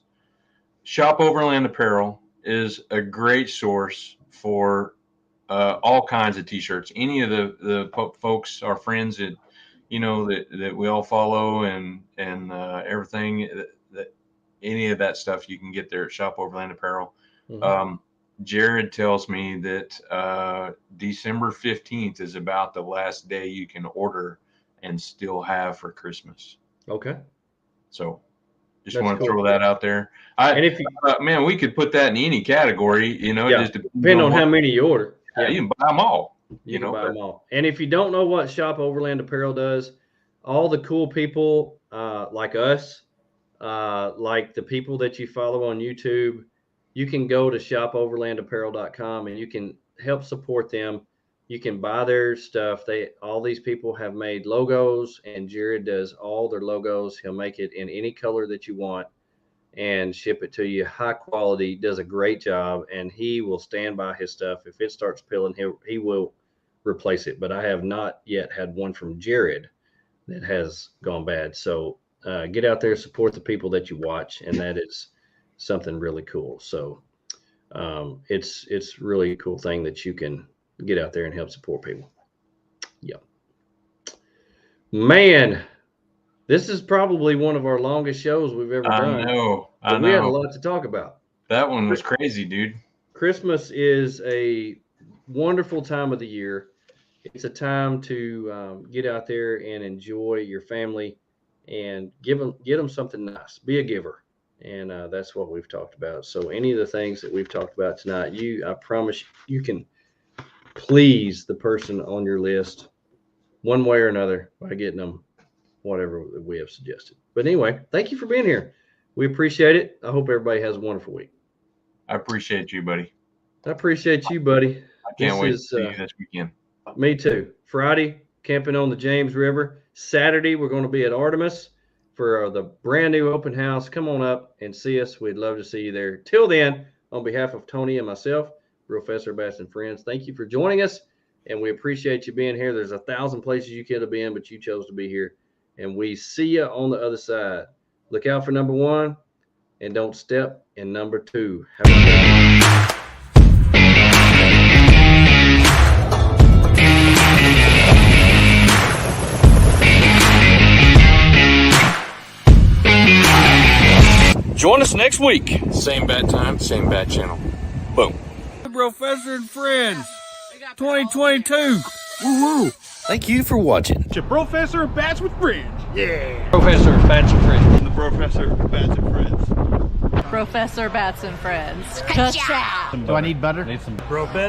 Shop Overland Apparel is a great source for all kinds of t-shirts. Any of the folks, our friends that that we all follow and everything, that any of that stuff you can get there at Shop Overland Apparel. Jared tells me that December 15th is about the last day you can order and still have for Christmas. Okay. So just want to throw that out there. Man, we could put that in any category, just depending on how many you order. Yeah, you can buy them all. You can buy them all. And if you don't know what Shop Overland Apparel does, all the cool people like us, like the people that you follow on YouTube, you can go to shopoverlandapparel.com and you can help support them. You can buy their stuff. All these people have made logos, and Jared does all their logos. He'll make it in any color that you want and ship it to you. High quality, does a great job, and he will stand by his stuff. If it starts peeling, he will replace it. But I have not yet had one from Jared that has gone bad. So get out there, support the people that you watch, and that is something really cool. So it's really a cool thing that you can get out there and help support people. Yep. Man, this is probably one of our longest shows we've ever done. I know. We had a lot to talk about. That one was crazy, dude. Christmas is a wonderful time of the year. It's a time to get out there and enjoy your family and get them something nice. Be a giver. And that's what we've talked about. So any of the things that we've talked about tonight, I promise you can please the person on your list one way or another by getting them whatever we have suggested. But anyway, thank you for being here. We appreciate it. I hope everybody has a wonderful week. I appreciate you, buddy. I appreciate you, buddy. I can't wait to see you this weekend. Me too. Friday, camping on the James River. Saturday, we're going to be at Artemis for the brand new open house. Come on up and see us. We'd love to see you there. Till then, on behalf of Tony and myself, Professor Bats and Friends, thank you for joining us, and we appreciate you being here. There's 1,000 places you could have been, but you chose to be here, and we see you on the other side. Look out for number 1, and don't step in number 2. Have a good day. Join us next week. Same bat time, same bat channel. Boom. Professor and Friends 2022. Woo-woo. Thank you for watching. To Professor Bats with Friends. Yeah. Professor Bats and Friends. The Professor Bats and Friends. Professor Bats and Friends. Ka-chow. Do I need butter? Need some Professor.